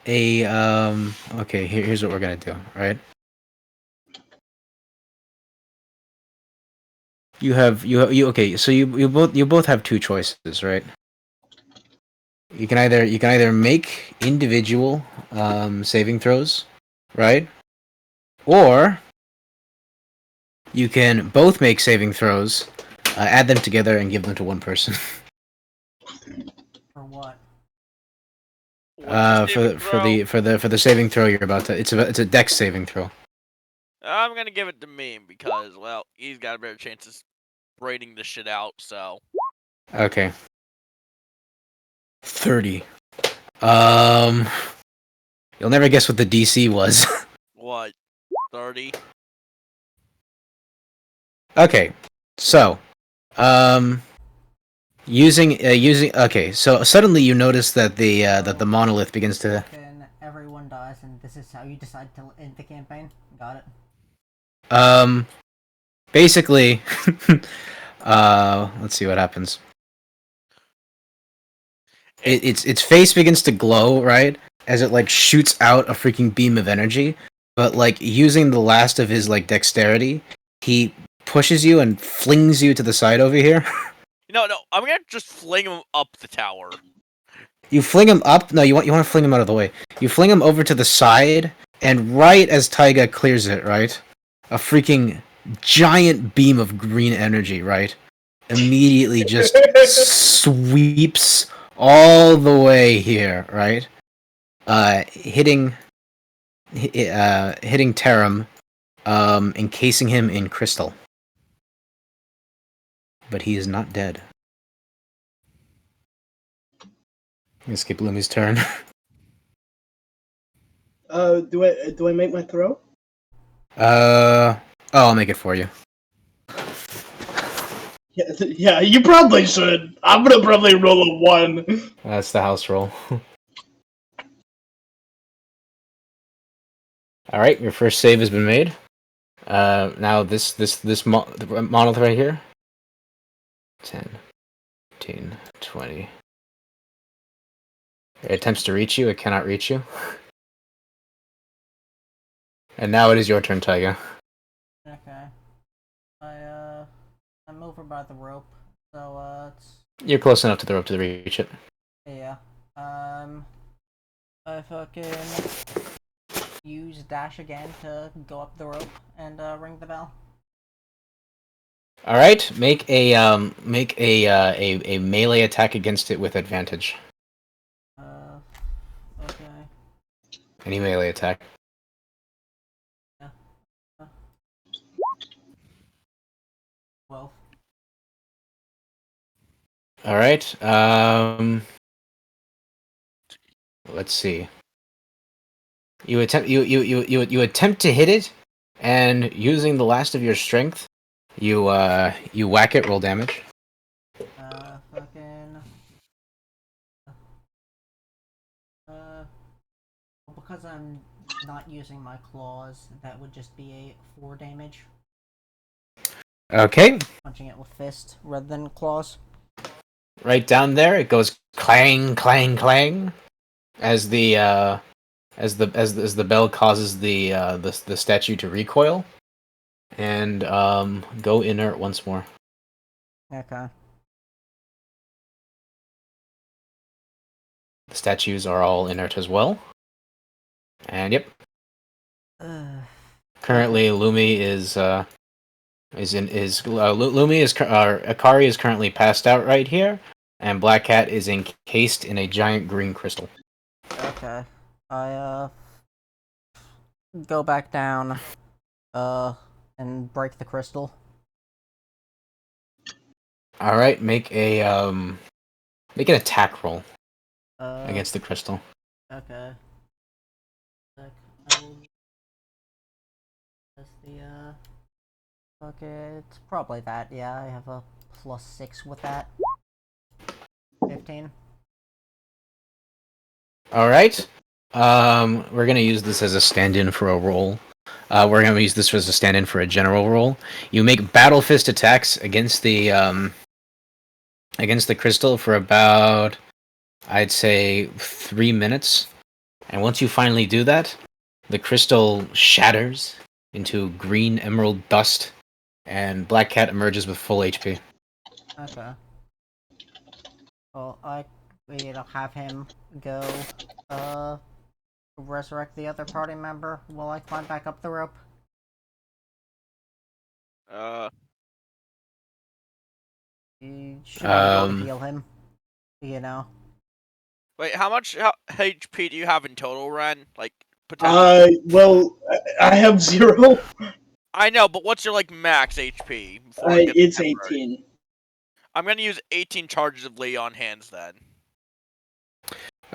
a okay, here's what we're gonna do, right? You okay, so you both have two choices, right? You can either make individual saving throws, right? Or you can both make saving throws, add them together and give them to one person. For what? For the saving throw you're about to it's a dex saving throw. I'm gonna give it to me because, well, he's got a better chance of braiding this shit out, so. Okay. 30. You'll never guess what the DC was. What? 30? Okay. So, okay, so suddenly you notice that the monolith begins to Then everyone dies, and this is how you decide to end the campaign. Got it. Basically, let's see what happens. Its face begins to glow, right? As it like shoots out a freaking beam of energy. But like using the last of his like dexterity, he pushes you and flings you to the side over here. No, I'm gonna just fling him up the tower. You fling him up. No, you want to fling him out of the way. You fling him over to the side, and right as Taiga clears it, right, a freaking giant beam of green energy, right, immediately just sweeps all the way here, right, hitting Tarum, encasing him in crystal. But he is not dead. Let's skip Lumi's turn. Do I make my throw? I'll make it for you. Yeah, you probably should. I'm gonna probably roll a 1. That's the house roll. All right, your first save has been made. Now this monolith right here. 10, 15, 20. It attempts to reach you. It cannot reach you. And now it is your turn, Taiga. Okay. I'm over by the rope, so it's You're close enough to the rope to reach it. yeah. I fucking use dash again to go up the rope and ring the bell. All right, make a melee attack against it with advantage. Okay. Any melee attack. Yeah. 12. All right. Let's see. You attempt to hit it, and using the last of your strength, you whack it. Roll damage. Fucking. Because I'm not using my claws, that would just be a 4 damage. Okay. Punching it with fist rather than claws. Right down there, it goes clang, clang, clang, as the bell causes the statue to recoil, and go inert once more. Okay. The statues are all inert as well, and yep. Currently, Lumi is Akari is currently passed out right here, and Black Cat is encased in a giant green crystal. Okay. I go back down and break the crystal. All right, make an attack roll against the crystal. Okay. That's the okay, it's probably that. Yeah, I have a +6 with that. 15. All right. We're gonna use this as a stand-in for a roll. We're gonna use this as a stand-in for a general roll. You make battle fist attacks against the crystal for about, I'd say, 3 minutes. And once you finally do that, the crystal shatters into green emerald dust, and Black Cat emerges with full HP. Okay. Well, I have him go resurrect the other party member while I climb back up the rope. You should be able to heal him. You know. Wait, how much HP do you have in total, Ren? Like, potentially? Well, I have 0. I know, but what's your, like, max HP? Before it gets It's temporary? 18. I'm gonna use 18 charges of Lay on Hands, then.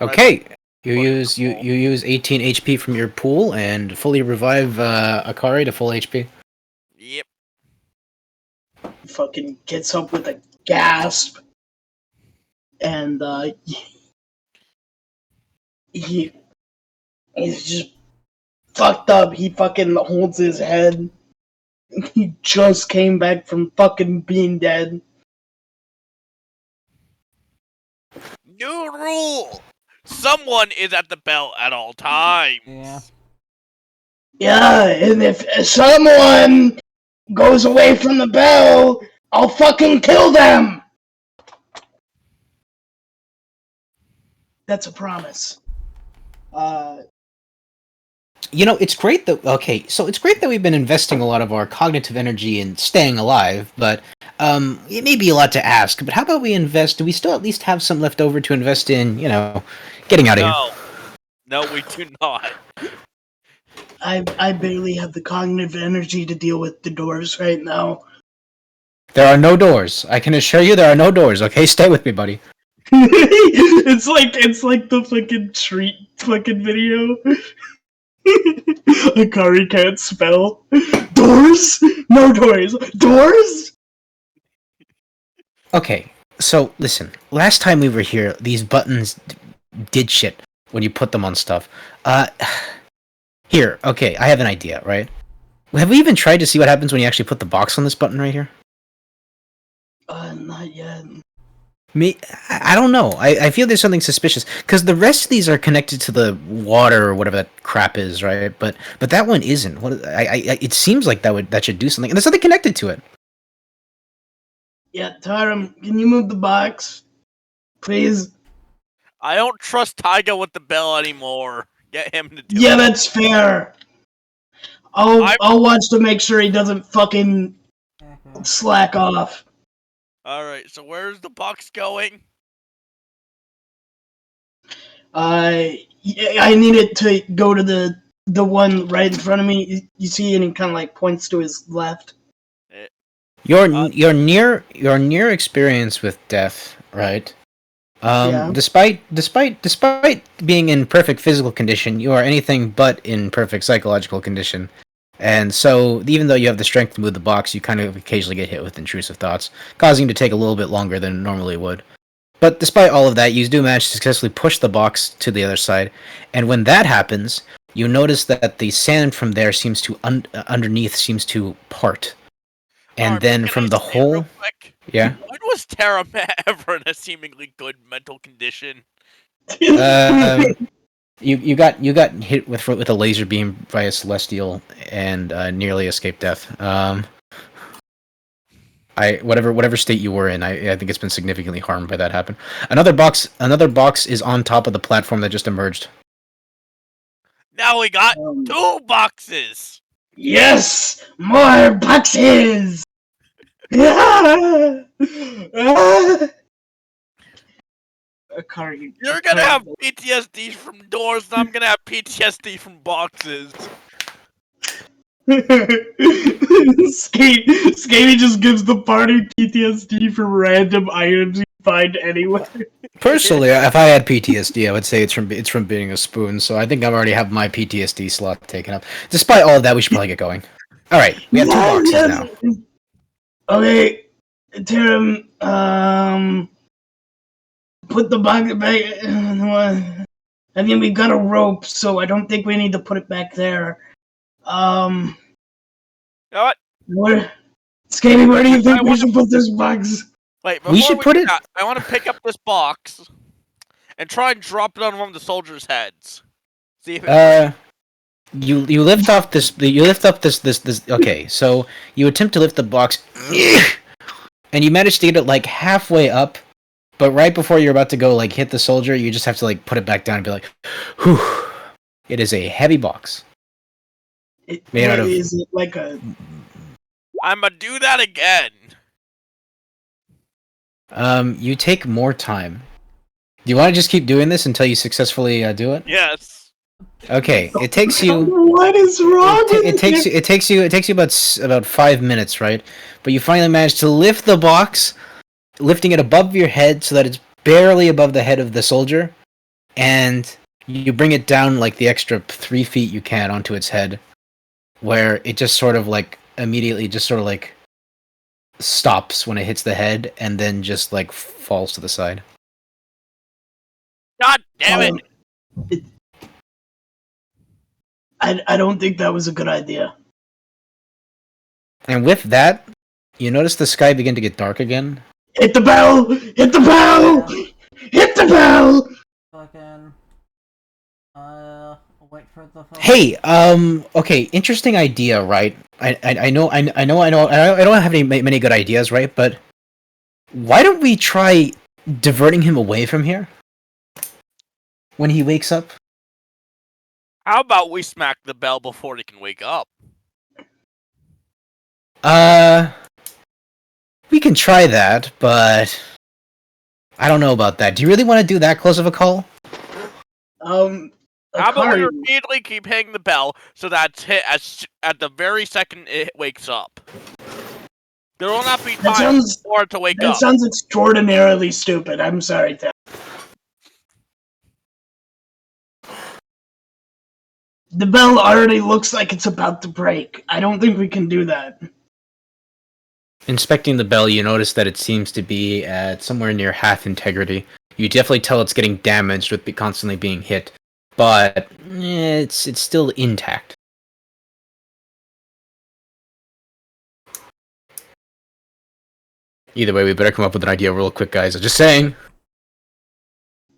Okay. You use 18 HP from your pool and fully revive Akari to full HP. Yep. Fucking gets up with a gasp, and he's just fucked up. He fucking holds his head He just came back from fucking being dead. New rule: someone is at the bell at all times. Yeah. Yeah, and if someone goes away from the bell, I'll fucking kill them! That's a promise. It's great that it's great that we've been investing a lot of our cognitive energy in staying alive, but it may be a lot to ask, but how about do we still at least have some left over to invest in, getting out of here? No, we do not. I barely have the cognitive energy to deal with the doors right now. There are no doors. I can assure you there are no doors, okay? Stay with me, buddy. it's like the fucking treat fucking video. Akari can't spell. Doors? No doors. Doors? Okay, so listen. Last time we were here, these buttons did shit when you put them on stuff. Here, okay, I have an idea, right? Have we even tried to see what happens when you actually put the box on this button right here? Not yet. I don't know. I feel there's something suspicious because the rest of these are connected to the water or whatever that crap is, right? But that one isn't. It seems like that should do something, and there's something connected to it. Yeah, Taram, can you move the box? Please? I don't trust Taiga with the bell anymore. Get him to do Yeah, it. that's fair. I'll watch to make sure he doesn't fucking slack off. Alright, so where's the box going? I need it to go to the one right in front of me. You see, and he kind of like points to his left. Your near experience with death, right? Yeah. Despite being in perfect physical condition, you are anything but in perfect psychological condition. And so, even though you have the strength to move the box, you kind of occasionally get hit with intrusive thoughts, causing you to take a little bit longer than it normally would. But despite all of that, you do manage to successfully push the box to the other side. And when that happens, you notice that the sand from there seems to underneath seems to part. And Alright, then can from I the say real hole, quick? yeah. When was Terra ever in a seemingly good mental condition? You got hit with a laser beam by a celestial and nearly escaped death. Whatever state you were in, I think it's been significantly harmed by that happen. Another box is on top of the platform that just emerged. Now we got 2 boxes! Yes! More boxes! Akari. You're gonna have PTSD from doors, and I'm gonna have PTSD from boxes. Scavy just gives the party PTSD for random items you find anywhere. Personally, if I had PTSD, I would say it's from being a spoon. So I think I already have my PTSD slot taken up. Despite all of that, we should probably get going. All right, we have 2 boxes now. Okay, Tim, put the box back. I mean, we got a rope, so I don't think we need to put it back there. You know What? Scavy, where do you think we should put this box? Wait, We should put it. I want to pick up this box and try and drop it on one of the soldiers' heads. See if it You lift off this. You lift up this. Okay, so you attempt to lift the box, and you manage to get it like halfway up, but right before you're about to go like hit the soldier, you just have to like put it back down and be like, "Whew." It is a heavy box. Made out of. Is it like a? I'ma do that again. You take more time. Do you want to just keep doing this until you successfully do it? Yes. Okay, it takes you. What is wrong? It takes you about 5 minutes, right? But you finally manage to lift the box, lifting it above your head so that it's barely above the head of the soldier, and you bring it down like the extra 3 feet you can onto its head, where it just sort of like immediately just sort of like stops when it hits the head, and then just like falls to the side. God damn it! I don't think that was a good idea. And with that, you notice the sky begin to get dark again. Hit the bell! Hit the bell! Hit the bell! Fucking. Wait for the phone. Hey, okay, interesting idea, right? I know, I don't have many good ideas, right? But why don't we try diverting him away from here when he wakes up? How about we smack the bell before he can wake up? We can try that, but I don't know about that. Do you really want to do that close of a call? How about we Akari, repeatedly keep hitting the bell so that's hit at the very second it wakes up? There will not be That time sounds- for it to wake that up. sounds extraordinarily stupid. I'm sorry, Ted. The bell already looks like it's about to break. I don't think we can do that. Inspecting the bell, you notice that it seems to be at somewhere near half integrity. You definitely tell it's getting damaged with constantly being hit, but it's still intact. Either way, we better come up with an idea real quick, guys. I'm just saying.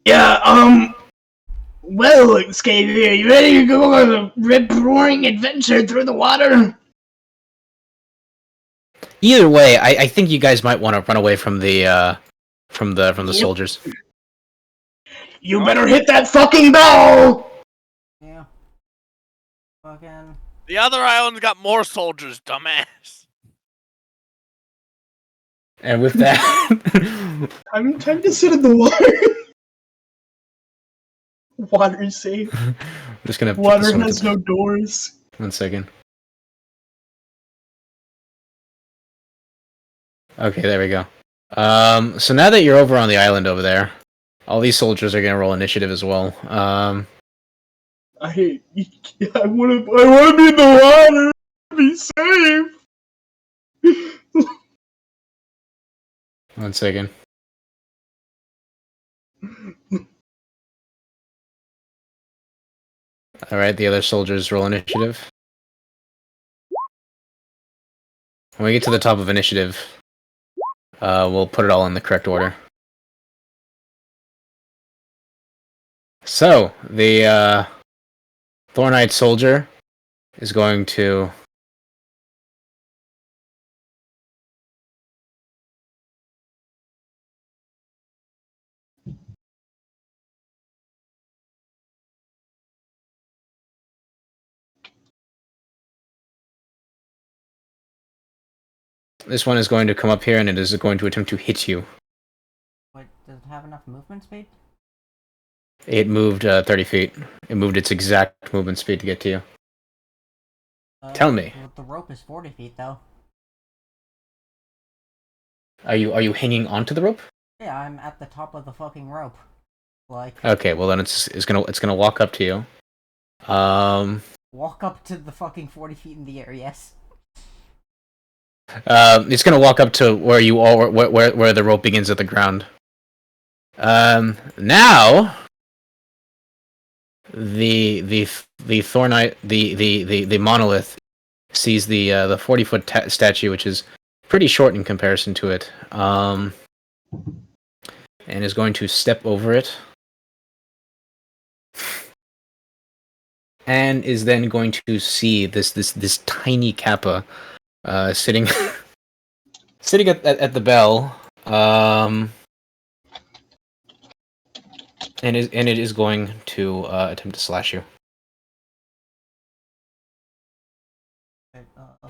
Yeah, well, Scavy, are you ready to go on a rip-roaring adventure through the water? Either way, I think you guys might want to run away from the Yep. soldiers. You better hit that fucking bell! Yeah. Fucking. The other island's got more soldiers, dumbass. And with that, I'm time to sit in the water. Water's safe. I'm just gonna. put Water this one has to- no doors. 1 second. Okay, there we go. So now that you're over on the island over there, all these soldiers are gonna roll initiative as well. I wanna be in the water. Be safe. 1 second. All right, the other soldiers roll initiative. When we get to the top of initiative, we'll put it all in the correct order. So the Thornite soldier is going to. This one is going to come up here and it is going to attempt to hit you. Wait, does it have enough movement speed? It moved 30 feet. It moved its exact movement speed to get to you. Tell me. Well, the rope is 40 feet, though. Are you hanging onto the rope? Yeah, I'm at the top of the fucking rope. Like, Okay, well then it's gonna walk up to you. walk up to the fucking 40 feet in the air, yes. It's gonna walk up to where you all where the rope begins at the ground. Now the Thornite the monolith sees the 40-foot statue, which is pretty short in comparison to it, and is going to step over it, and is then going to see this tiny Kappa sitting sitting at the bell, and it is going to attempt to slash you. Wait,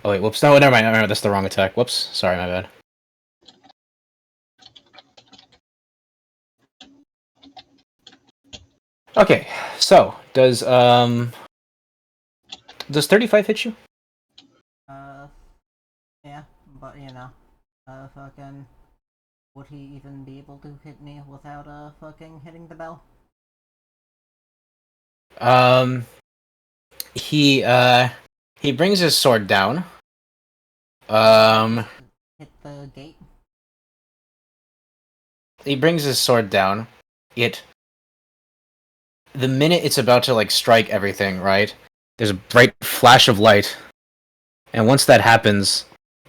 Oh wait, whoops! No, never mind. That's the wrong attack. Whoops! Sorry, my bad. Okay, so does 35 hit you? Yeah, but you know, fucking, would he even be able to hit me without, fucking hitting the bell? He brings his sword down. Hit the gate? He brings his sword down. The minute it's about to like strike everything, right? There's a bright flash of light, and once that happens,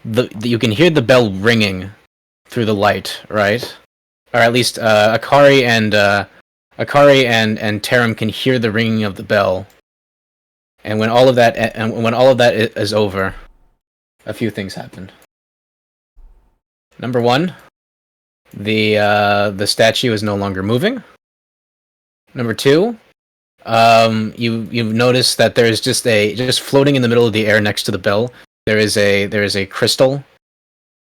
you can hear the bell ringing through the light, right? Or at least Akari and Tarim can hear the ringing of the bell. And when all of that is over, a few things happen. Number one, the statue is no longer moving. Number two, you've noticed that there is just floating in the middle of the air next to the bell. There is a crystal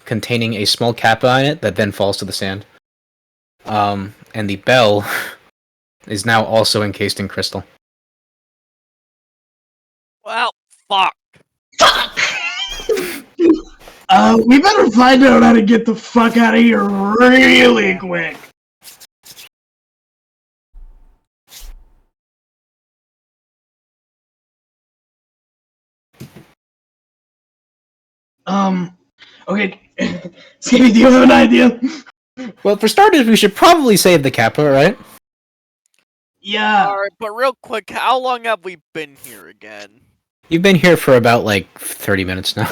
containing a small kappa on it that then falls to the sand. And the bell is now also encased in crystal. Well, fuck. Fuck! We better find out how to get the fuck out of here really quick. Okay. Scavy, do you have an idea? Well, for starters, we should probably save the kappa, right? Yeah. Alright, but real quick, how long have we been here again? You've been here for about, 30 minutes now.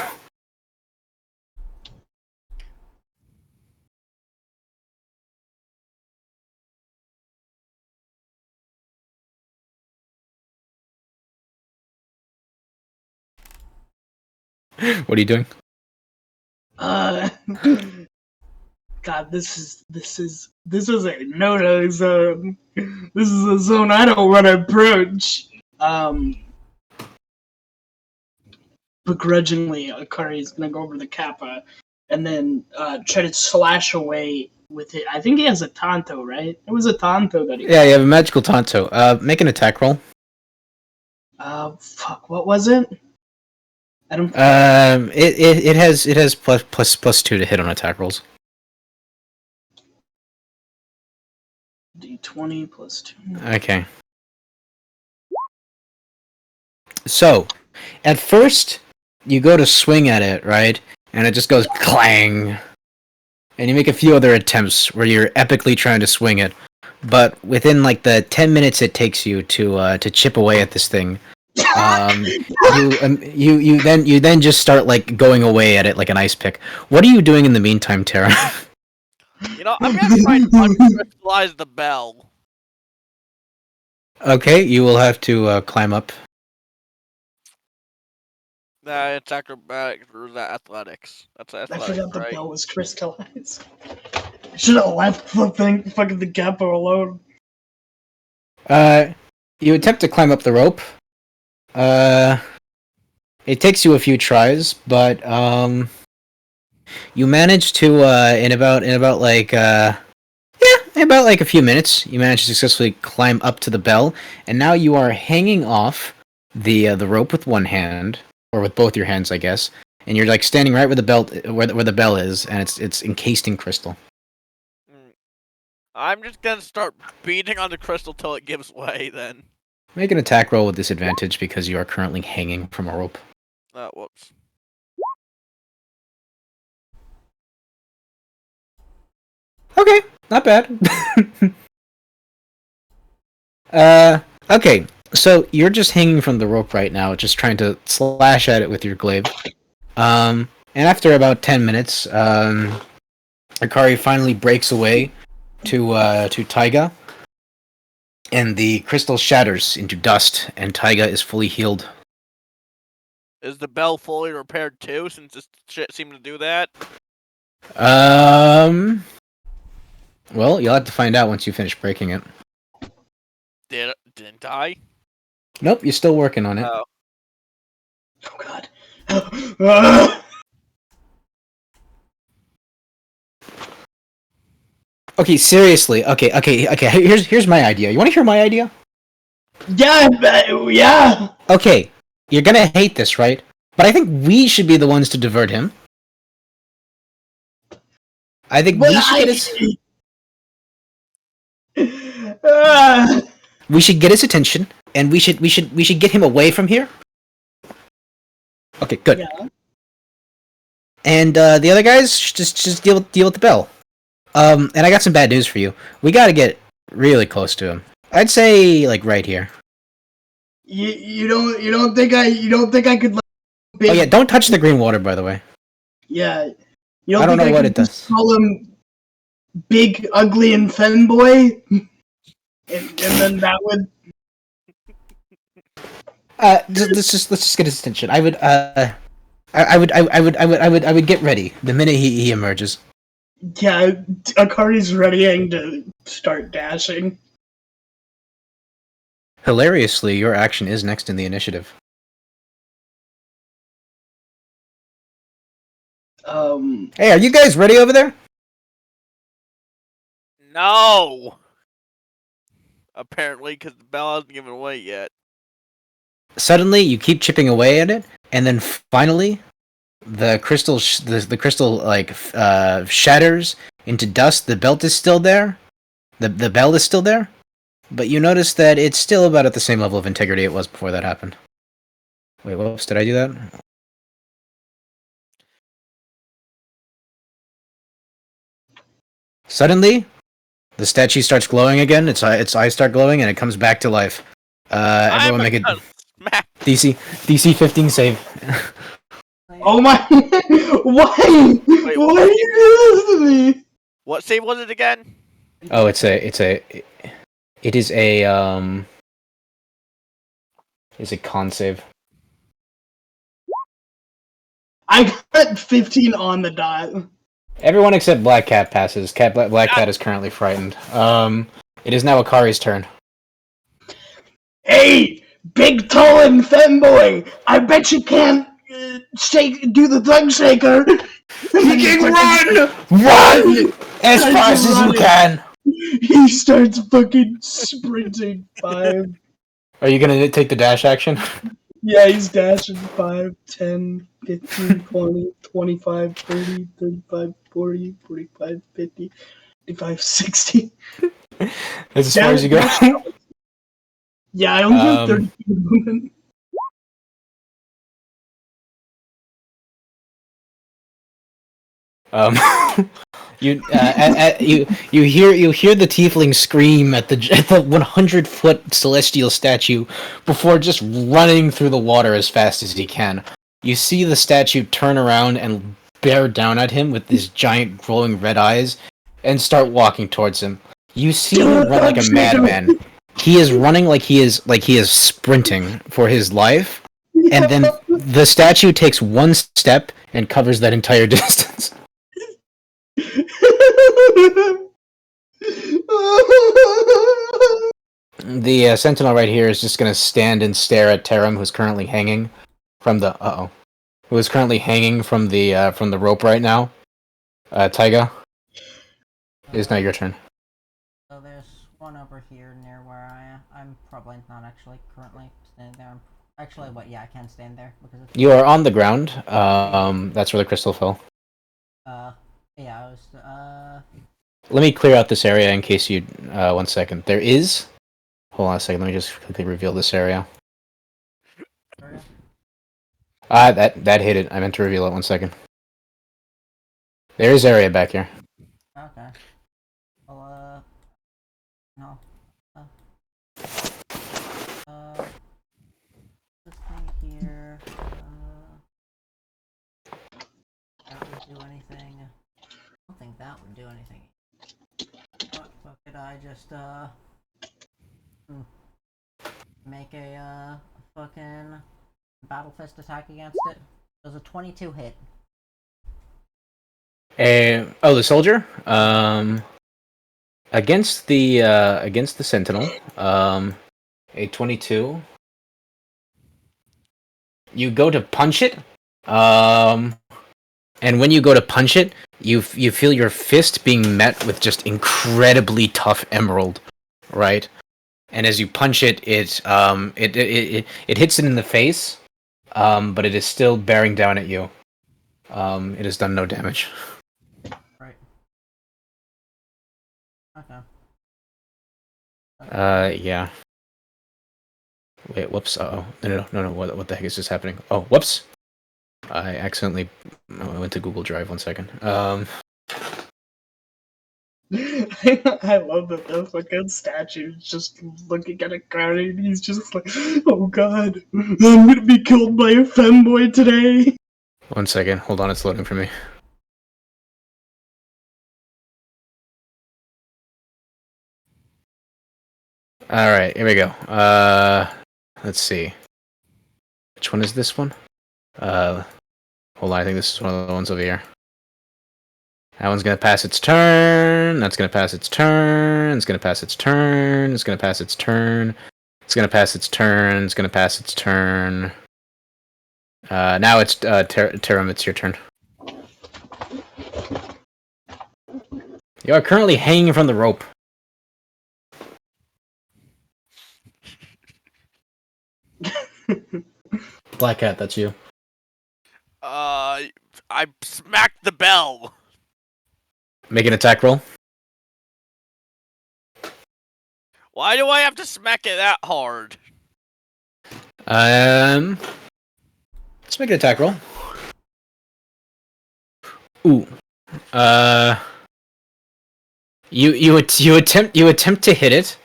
What are you doing? God, this is a no-no zone. This is a zone I don't want to approach. Begrudgingly, Akari is gonna go over the kappa and then try to slash away with it. I think he has a Tanto, right? It was a Tanto that he. Yeah, you have a magical Tanto. Make an attack roll. Fuck, what was it? I don't. It has plus 2 to hit on attack rolls. D20 plus 2. Okay. So, at first, you go to swing at it, right? And it just goes clang. And you make a few other attempts where you're epically trying to swing it. But within the 10 minutes it takes you to chip away at this thing, you then just start going away at it like an ice pick. What are you doing in the meantime, Tara? You know, I'm gonna try and uncrystallize the bell. Okay, you will have to climb up. It's acrobatics or is that athletics? That's I athletics, forgot the right? bell was crystallized. I should have left the thing, fucking the kappa alone. You attempt to climb up the rope. It takes you a few tries, but you manage to in about a few minutes, you manage to successfully climb up to the bell, and now you are hanging off the rope with one hand, or with both your hands, I guess, and you're standing right where the bell is, and it's encased in crystal. I'm just gonna start beating on the crystal till it gives way. Then Make an attack roll with disadvantage because you are currently hanging from a rope. Whoops. Okay, not bad. Okay, so you're just hanging from the rope right now, just trying to slash at it with your glaive. And after about 10 minutes, Akari finally breaks away to Taiga, and the crystal shatters into dust, and Taiga is fully healed. Is the bell fully repaired too, since this shit seemed to do that? Well, you'll have to find out once you finish breaking it. Didn't I? Nope, you're still working on it. Oh. Oh god. Okay, seriously. Okay. Here's my idea. You want to hear my idea? Yeah. Okay, you're gonna hate this, right? But I think we should be the ones to divert him. I think we should get his attention, and we should get him away from here. Okay, good. Yeah. And the other guys just deal with the bell. And I got some bad news for you. We got to get really close to him. I'd say right here. You don't think I could? Oh yeah, don't touch the green water, by the way. Yeah. I don't know what it does. Call him Big, Ugly, and Femboy? and then that would... Let's just get his attention. I would get ready the minute he emerges. Yeah, Akari's readying to start dashing. Hilariously, your action is next in the initiative. Hey, are you guys ready over there? No! Apparently, because the bell hasn't given away yet. Suddenly, you keep chipping away at it, and then finally, the crystal shatters into dust. The belt is still there. The bell is still there, but you notice that it's still about at the same level of integrity it was before that happened. Wait, whoops, did I do that? Suddenly, the statue starts glowing again. Its eyes start glowing, and it comes back to life. Everyone make it DC 15 save. Oh my! Why? Wait, Why are you doing this to me? What save was it again? Oh, it's a con save. I got 15 on the dot. Everyone except Black Cat passes. Black Cat is currently frightened. It is now Akari's turn. Hey, Big, Tall, and Femboy! I bet you can't do the thug shaker! Run! As fast as you can! He starts fucking sprinting 5. Are you gonna take the dash action? Yeah, he's dashing 5, 10, 15, 20, 25, 30, 35, 40, 45, 50, 55, 60. That's as far as you go? Yeah, I only have 30 feet of movement. You hear the tiefling scream at the 100-foot celestial statue before just running through the water as fast as he can. You see the statue turn around and bear down at him with his giant glowing red eyes and start walking towards him. You see him run like a madman. He is running like he is sprinting for his life, and then the statue takes one step and covers that entire distance. The sentinel right here is just gonna stand and stare at Tarim, who's currently hanging from the rope right now. Taiga, it is now your turn. So there's one over here near where I am. I'm probably not actually currently standing there. Actually, yeah, I can stand there because it's... You are on the ground. That's where the crystal fell. Yeah, I was, Let me clear out this area in case you, 1 second. There is... Hold on a second, let me just quickly reveal this area. That hit it. I meant to reveal it, 1 second. There is area back here. Okay. Well, no. This thing here, that would do anything. I don't think that would do anything. What could I just, make a, fucking Battle Fist attack against it? Does a 22 hit? The soldier? Against the sentinel, a 22. You go to punch it, and when you go to punch it, you feel your fist being met with just incredibly tough emerald, right? And as you punch it, it hits it in the face, but it is still bearing down at you. It has done no damage. Right. Okay. Yeah. Wait, whoops. No. What the heck is just happening? Oh, whoops. I accidentally went to Google Drive. 1 second. I love that the fucking statue is just looking at a crowd and he's just like, oh god, I'm gonna be killed by a femboy today. 1 second. Hold on, it's loading for me. Alright, here we go. Let's see. Which one is this one? Hold on, I think this is one of the ones over here. That one's gonna pass its turn. That's gonna pass its turn. It's gonna pass its turn. It's gonna pass its turn. It's gonna pass its turn. It's gonna pass its turn. Now it's Terum, it's your turn. You are currently hanging from the rope. Black Cat, that's you. I smacked the bell. Make an attack roll. Why do I have to smack it that hard? Let's make an attack roll. Ooh. You attempt to hit it.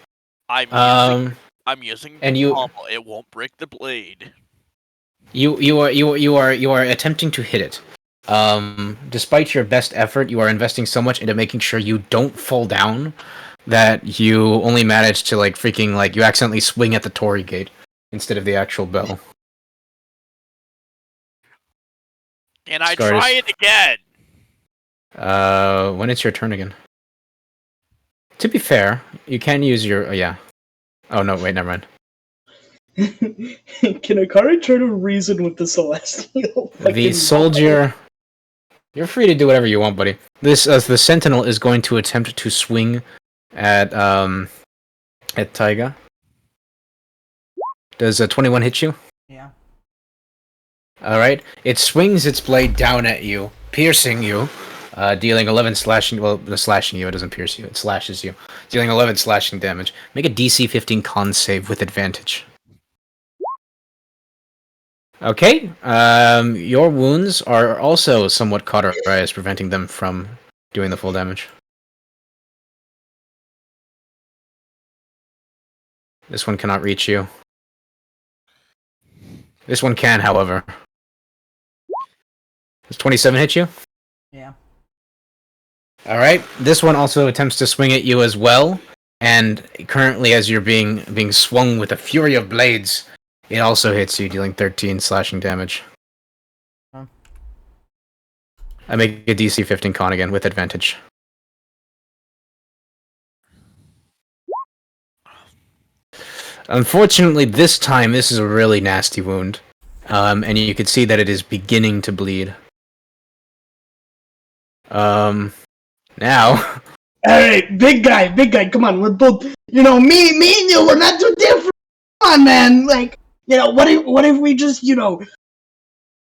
I'm using and you- pommel. It won't break the blade. You are attempting to hit it. Despite your best effort, you are investing so much into making sure you don't fall down that you only manage to you accidentally swing at the Torii gate instead of the actual bell. Can I Scartus. try it again? When it's your turn again. To be fair, you can use your yeah. Oh no, wait, never mind. Can Akari try to reason with the Celestial? The soldier. You're free to do whatever you want, buddy. This the Sentinel is going to attempt to swing at Taiga. Does a 21 hit you? Yeah. All right. It swings its blade down at you, piercing you, dealing 11 slashing. Well, slashing you. It doesn't pierce you. It slashes you, dealing 11 slashing damage. Make a DC 15 con save with advantage. Okay. Your wounds are also somewhat cauterized, preventing them from doing the full damage. This one cannot reach you. This one can, however. Does 27 hit you? Yeah. Alright, this one also attempts to swing at you as well, and currently as you're being swung with a fury of blades, it also hits you, dealing 13 slashing damage. Huh. I make a DC 15 con again, with advantage. Unfortunately, this time, this is a really nasty wound, and you can see that it is beginning to bleed. Now... Alright, big guy, come on, we're both, me and you, we're not too different. Come on, man, what if we just,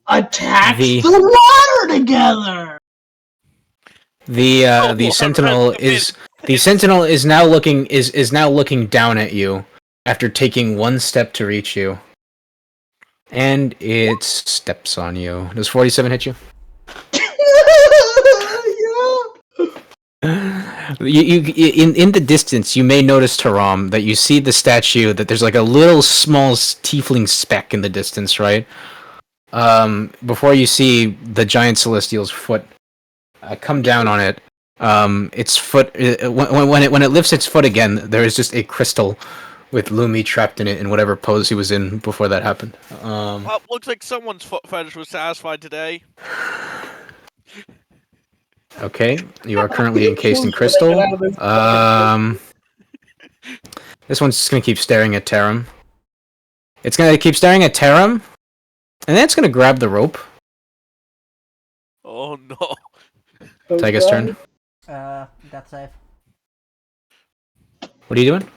attack the water together? The Sentinel is now looking down at you after taking one step to reach you, and it steps on you. Does 47 hit you? You in the distance, you may notice, Taram, that you see the statue, that there's like a little small tiefling speck in the distance, right? Before you see the giant celestial's foot come down on it. Its foot, when it lifts its foot again, there is just a crystal with Lumi trapped in it in whatever pose he was in before that happened. Well, looks like someone's foot fetish was satisfied today. Okay, you are currently encased in crystal. This one's just gonna keep staring at Tarum. It's gonna keep staring at Tarum, and then it's gonna grab the rope. Oh no. Taiga's turn. Death save. What are you doing?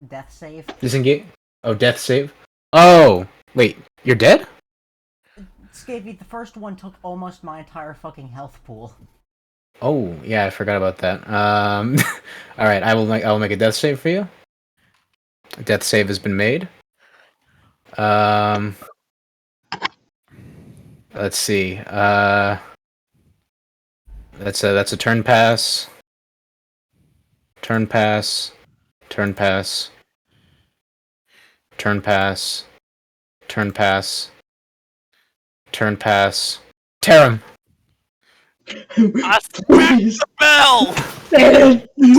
Death save. Disengage. Oh, death save. Oh, wait, you're dead? Scavy, the first one took almost my entire fucking health pool. Oh, yeah, I forgot about that. All right, I will make a death save for you. A death save has been made. Let's see. That's a turn pass. Turn pass. Turn pass. Turn pass. Turn pass. Turn pass. Tear him. I smacked Please. the bell!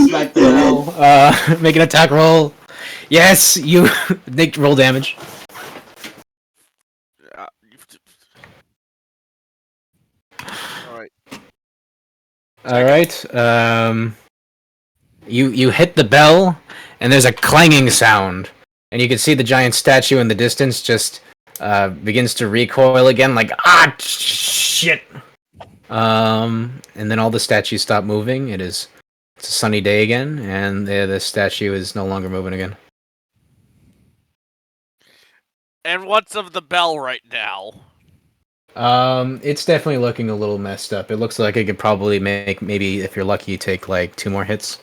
Smack the bell. Make an attack roll. Yes, you make roll damage. Alright. All right. You hit the bell, and there's a clanging sound, and you can see the giant statue in the distance just begins to recoil again, like shit. And then all the statues stop moving. It's a sunny day again, and the statue is no longer moving again. And what's of the bell right now? It's definitely looking a little messed up. It looks like it could probably maybe if you're lucky, take like 2 more hits.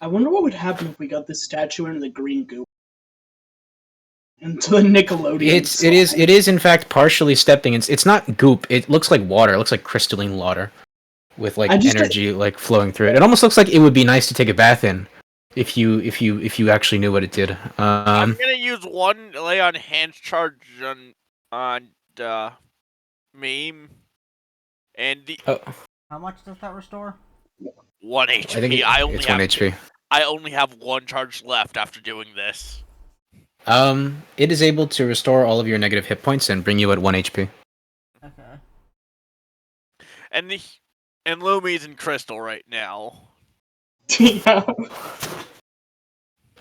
I wonder what would happen if we got this statue into the green goop. Into the Nickelodeon. It is in fact partially stepping. It's not goop. It looks like water. It looks like crystalline water, with like energy like flowing through it. It almost looks like it would be nice to take a bath in, if you actually knew what it did. I'm gonna use one lay on hands charge on meme, and the How much does that restore? 1 HP. I think it's 1 HP. I only have 1 charge left after doing this. It is able to restore all of your negative hit points and bring you at 1 HP. Okay. And Lumi's in crystal right now. Yeah.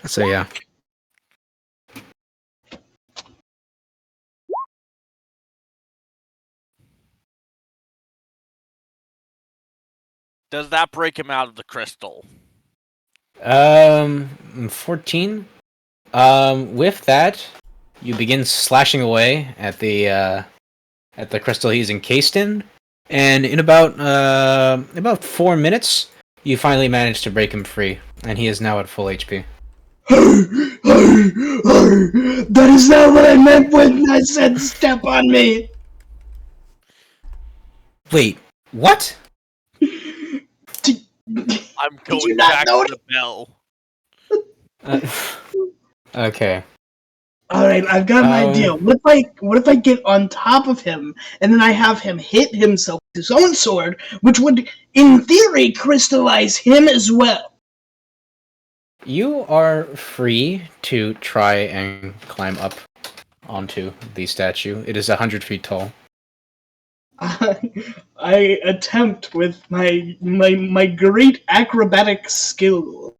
So yeah. Does that break him out of the crystal? 14. With that, you begin slashing away at the crystal he's encased in, and in about 4 minutes, you finally manage to break him free, and he is now at full HP. That is not what I meant when I said step on me. Wait, what? I'm you going not back know to the bell. Okay. All right, I've got an idea. What if I get on top of him and then I have him hit himself with his own sword, which would, in theory, crystallize him as well. You are free to try and climb up onto the statue. It is 100 feet tall. I attempt with my great acrobatic skill,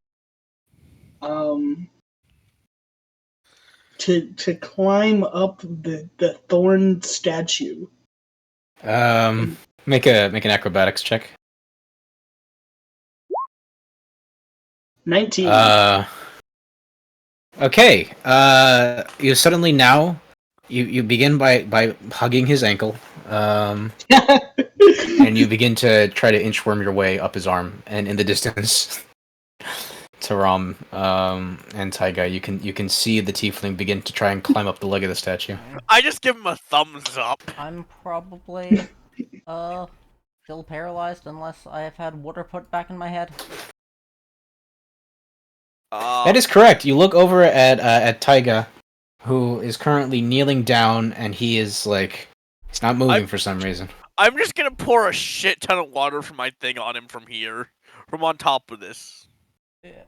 to climb up the thorn statue. Make an acrobatics check. 19. Okay. You suddenly now you begin by hugging his ankle. And you begin to try to inchworm your way up his arm, and in the distance, Taram and Taiga, you can see the tiefling begin to try and climb up the leg of the statue. I just give him a thumbs up. I'm probably still paralyzed unless I have had water put back in my head. That is correct. You look over at Taiga, who is currently kneeling down, and he is like, he's not moving for some reason. I'm just gonna pour a shit ton of water from my thing on him from here, from on top of this. Yeah.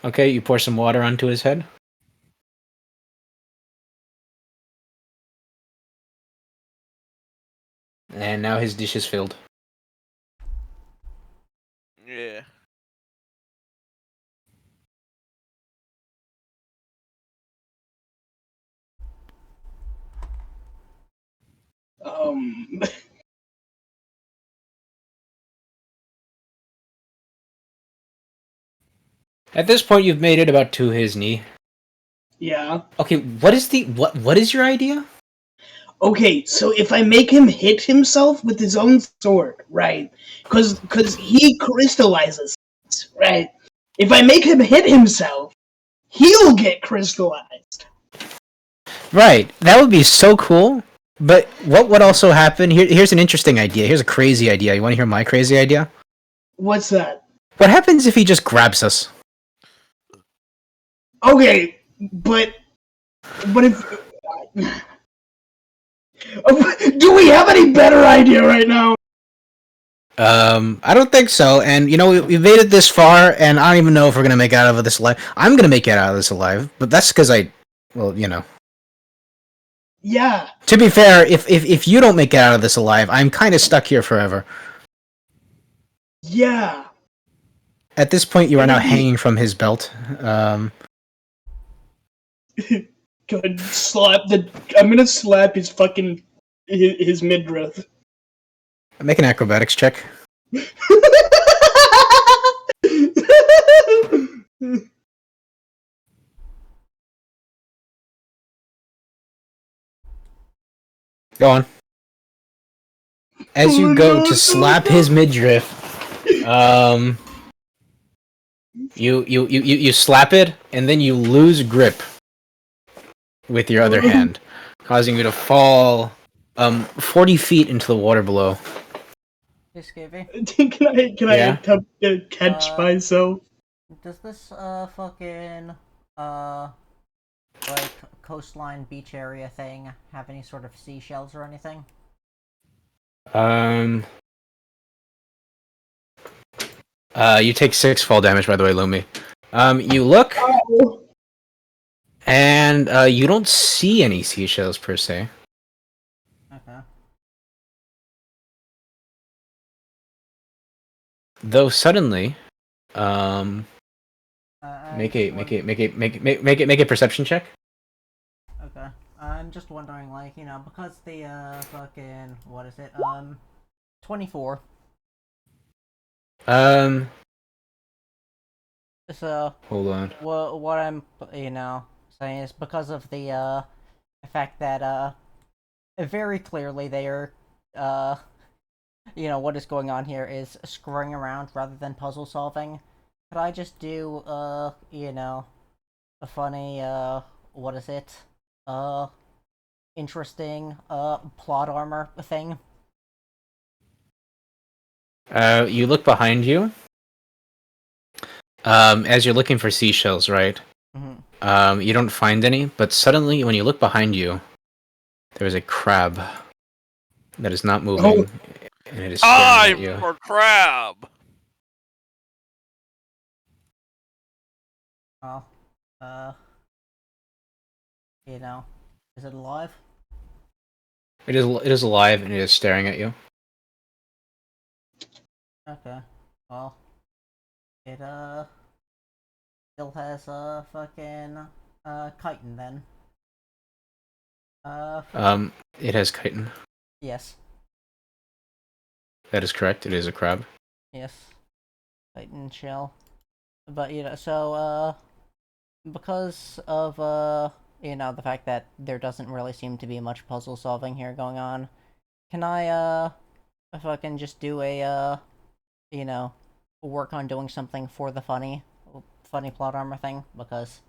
Okay, you pour some water onto his head. And now his dish is filled. Yeah. At this point, you've made it about to his knee. Yeah. Okay, what is your idea? Okay, so if I make him hit himself with his own sword, right? Because he crystallizes, right? If I make him hit himself, he'll get crystallized. Right, that would be so cool. But what would also happen? Here's an interesting idea. Here's a crazy idea. You want to hear my crazy idea? What's that? What happens if he just grabs us? Okay, but if do we have any better idea right now? I don't think so. And you know, we made it this far, and I don't even know if we're gonna make it out of this alive. I'm gonna make it out of this alive, but that's because well, you know. Yeah. To be fair, if you don't make it out of this alive, I'm kind of stuck here forever. Yeah. At this point, you are now Maybe. hanging from his belt. Go ahead, I'm gonna slap his fucking his midriff. Make an acrobatics check. Go on. As you go to slap his midriff, you slap it, and then you lose grip with your other hand, causing you to fall 40 feet into the water below. Hey, Scavy. Can I Yeah? attempt to catch myself? Does this fucking like coastline beach area thing have any sort of seashells or anything? You take 6 fall damage, by the way, Lumi. You look, Oh. and you don't see any seashells per se. Okay. Though suddenly, make a perception check. Okay. I'm just wondering, like, you know, because the fucking what is it? 24. So Hold on. what I'm saying is because of the fact that very clearly they are what is going on here is screwing around rather than puzzle solving. Could I just do a funny what is it? Interesting plot armor thing? You look behind you. As you're looking for seashells, right? Mm-hmm. You don't find any, but suddenly, when you look behind you, there is a crab that is not moving, and it is staring at you. I'm for crab. Well, is it alive? It is alive, and it is staring at you. Okay. Well, it still has fucking chitin then. It has chitin. Yes. That is correct. It is a crab. Yes. Chitin shell. But so because of the fact that there doesn't really seem to be much puzzle solving here going on, can I fucking just do a work on doing something for the funny plot armor thing, because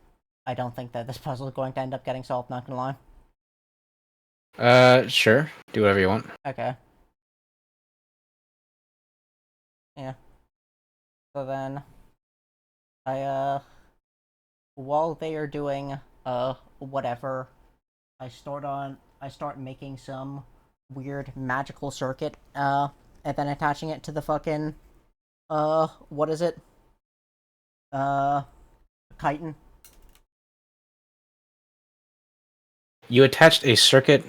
I don't think that this puzzle is going to end up getting solved, not gonna lie. Sure. Do whatever you want. Okay. Yeah. So then while they are doing whatever, I start making some weird magical circuit, and then attaching it to the fucking what is it? Chitin. You attached a circuit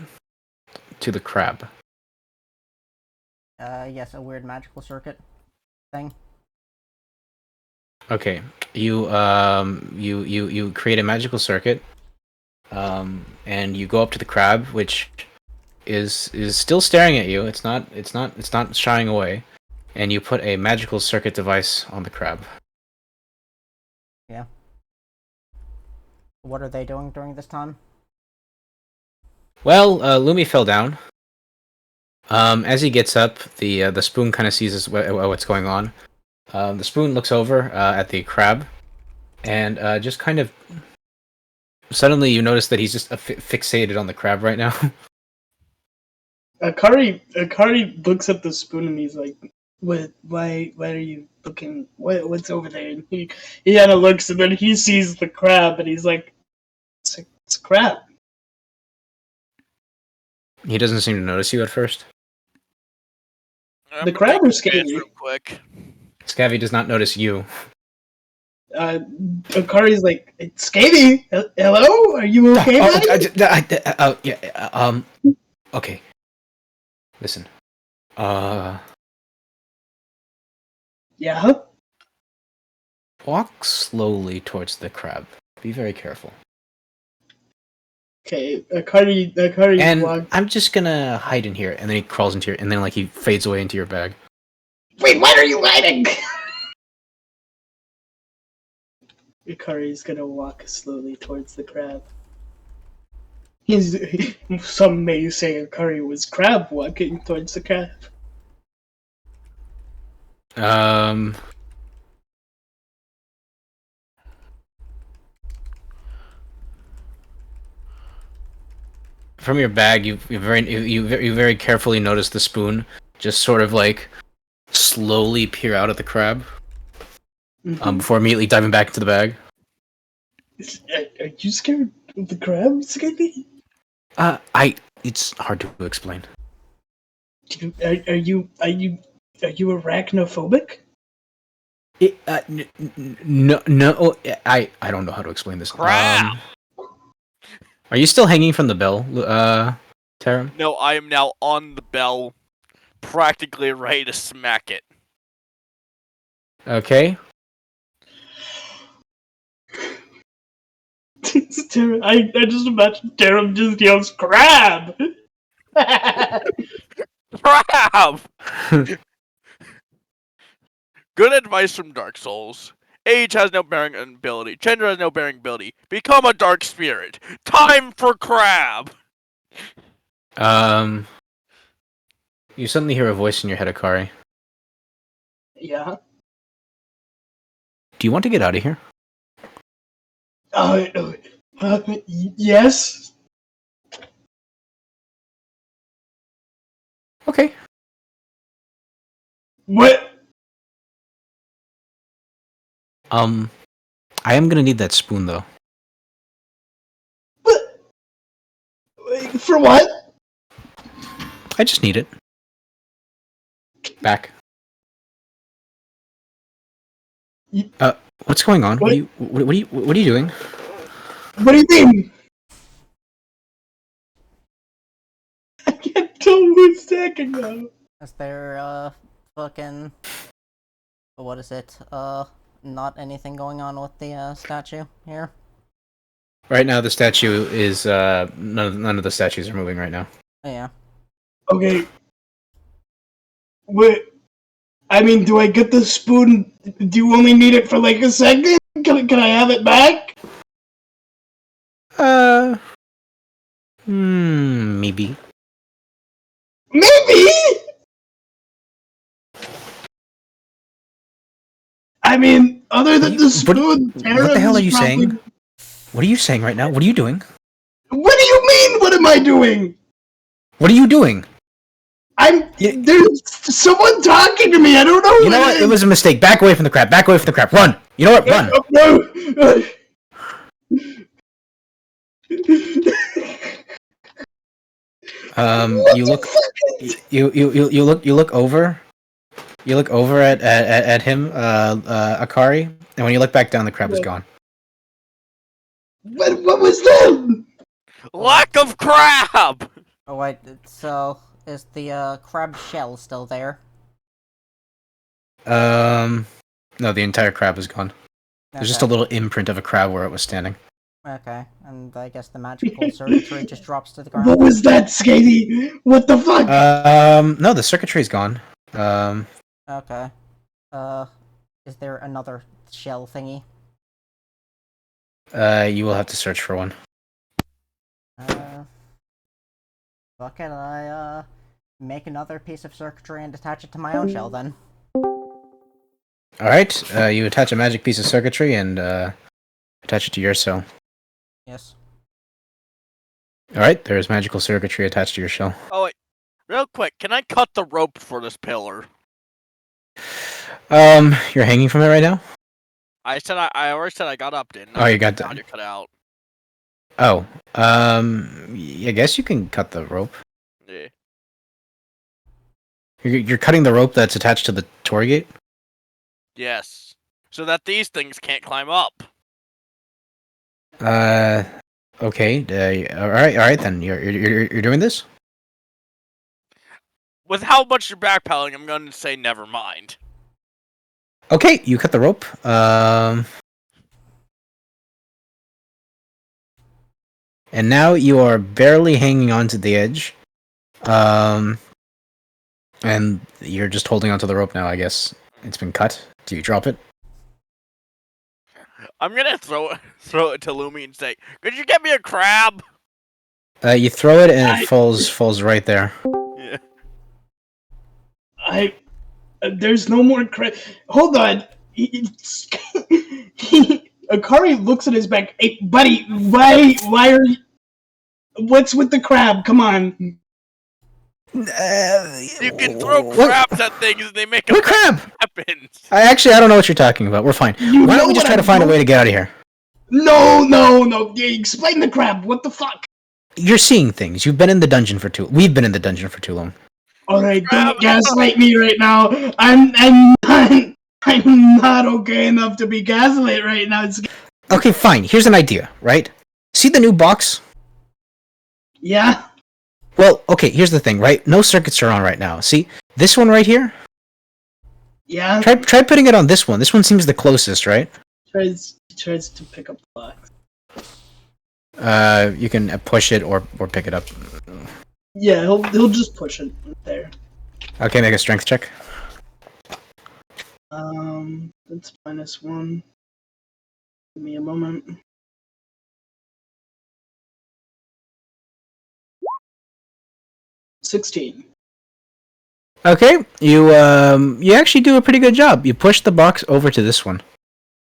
to the crab. Yes, a weird magical circuit thing. Okay. You create a magical circuit, and you go up to the crab, which is still staring at you. It's not shying away, and you put a magical circuit device on the crab. Yeah. What are they doing during this time? Well, Lumi fell down. As he gets up, the spoon kind of sees what's going on. The spoon looks over at the crab, and just kind of suddenly you notice that he's just fixated on the crab right now. Akari looks at the spoon and he's like, "What? Why are you looking, what's over there? And he kind of looks, and then he sees the crab, and he's like, it's a crab. He doesn't seem to notice you at first. The crab or taking a chance Scavy? real quick. Scavy does not notice you. Akari's like, Scavy, hello? Are you okay, buddy? Yeah, okay. Listen. Yeah? Walk slowly towards the crab. Be very careful. Okay, Akari And walks. I'm just gonna hide in here, and then he crawls into your, and then like he fades away into your bag. Wait, what are you hiding? Akari's gonna walk slowly towards the crab. Some may say Akari was crab walking towards the crab. From your bag, you very carefully notice the spoon just sort of like slowly peer out at the crab, before immediately diving back into the bag. Are you scared of the crab, Scavy? It's hard to explain. Are you arachnophobic? No, I don't know how to explain this. Crap! Are you still hanging from the bell, Taram? No, I am now on the bell, practically ready to smack it. Okay. I just imagine Taram just yells crab. Crap! Good advice from Dark Souls. Age has no bearing on ability. Gender has no bearing ability. Become a dark spirit. Time for crab! You suddenly hear a voice in your head, Akari. Yeah. Do you want to get out of here? Yes. Okay. What? I am gonna need that spoon, though. What? For what? I just need it. Back. What's going on? What? What are you doing? What do you mean? I can't tell who's attacking now. Is there, fucking... What is it? Not anything going on with the, statue here? Right now, the statue is, none of the statues are moving right now. Oh, yeah. Okay. What? I mean, do I get the spoon? Do you only need it for like a second? Can I have it back? Maybe. Maybe! I mean, other than the spoon, what the hell are you probably... saying? What are you saying right now? What are you doing? What do you mean, what am I doing? What are you doing? There's someone talking to me, I don't know You know what? It was a mistake. Back away from the crap. Back away from the crap. Run! You know what? Run! No! You look over. You look over at him, Akari, and when you look back down, the crab is gone. What was that? Lack of crab! Oh, wait, so... Is the, crab shell still there? No, the entire crab is gone. There's just a Okay. little imprint of a crab where it was standing. Okay, and I guess the magical circuitry just drops to the ground. What was that, Scavy? What the fuck? No, the circuitry's gone. Okay. Is there another shell thingy? You will have to search for one. Fuck it, I, make another piece of circuitry and attach it to my own shell, then. Alright, you attach a magic piece of circuitry and, attach it to your cell. Yes. Alright, there is magical circuitry attached to your shell. Oh wait, real quick, can I cut the rope for this pillar? You're hanging from it right now? I already said I got up, didn't Oh, I? you got Now the. you cut out. Oh, I guess you can cut the rope. Yeah. You're cutting the rope that's attached to the torii gate? Yes. So that these things can't climb up. Okay. All right then. You're doing this? With how much you're backpedaling, I'm going to say never mind. Okay, you cut the rope. And now you are barely hanging onto the edge. And you're just holding onto the rope now, I guess. It's been cut. Do you drop it? I'm gonna throw it to Lumi and say, "Could you get me a crab?" You throw it and it I- falls right there. Yeah. There's no more Hold on. Akari looks at his back. Hey, buddy, why are you... What's with the crab? Come on. You can throw What? crabs at things and they make What crab? weapons. I don't know what you're talking about. We're fine. You Why know don't we just what try to I'm find a doing? way to get out of here? No. Explain the crab. What the fuck? You're seeing things. We've been in the dungeon for too long. Alright, Crab. don't gaslight me right now. I'm not okay enough to be gaslit right now. Okay, fine. Here's an idea, right? See the new box? Yeah? Well, okay, here's the thing, right? No circuits are on right now. See? This one right here? Yeah? Try putting it on this one. This one seems the closest, right? Tries to pick up the box. You can push it or pick it up. Yeah, he'll just push it there. Okay, make a strength check. That's -1. Give me a moment. $16. Okay, you actually do a pretty good job. You push the box over to this one.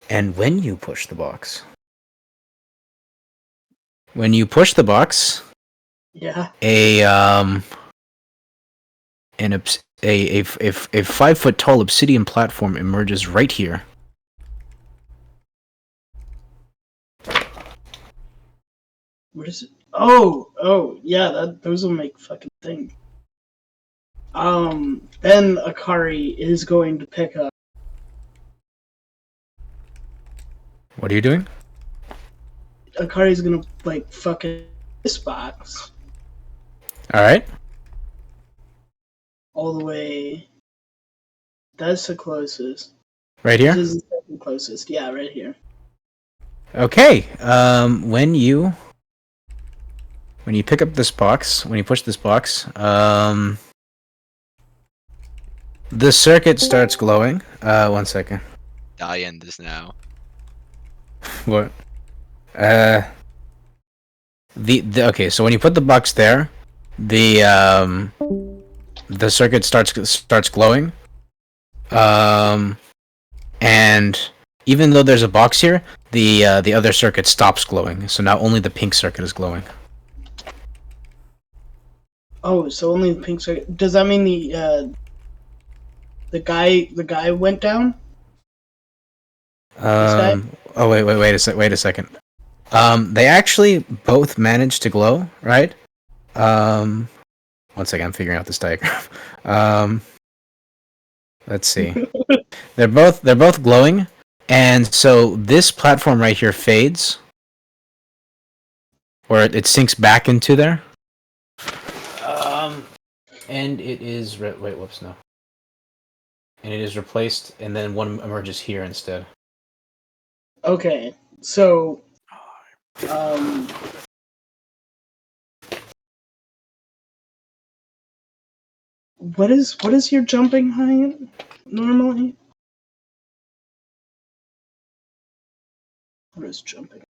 And when you push the box, Yeah. a 5 foot tall obsidian platform emerges right here. What is it? Oh, yeah, those will make fucking thing. Then Akari is going to pick up. What are you doing? Akari's gonna, like, fucking this box Alright. all the way. That's the closest. Right This here? is the second closest. Yeah, right here. Okay. When you pick up this box, when you push this box, the circuit starts glowing. 1 second. Die in this now. What? Okay, so when you put the box there, the circuit starts glowing. And even though there's a box here, the other circuit stops glowing. So now only the pink circuit is glowing. Oh, so only the pink circuit. Does that mean the guy went down? guy? Oh wait a second. They actually both managed to glow, right? 1 second, I'm figuring out this diagram. Let's see. They're both glowing, and so this platform right here fades, or it sinks back into there. And it is wait, whoops, no. And it is replaced, and then one emerges here instead. Okay, so what is your jumping height normally? What is jumping?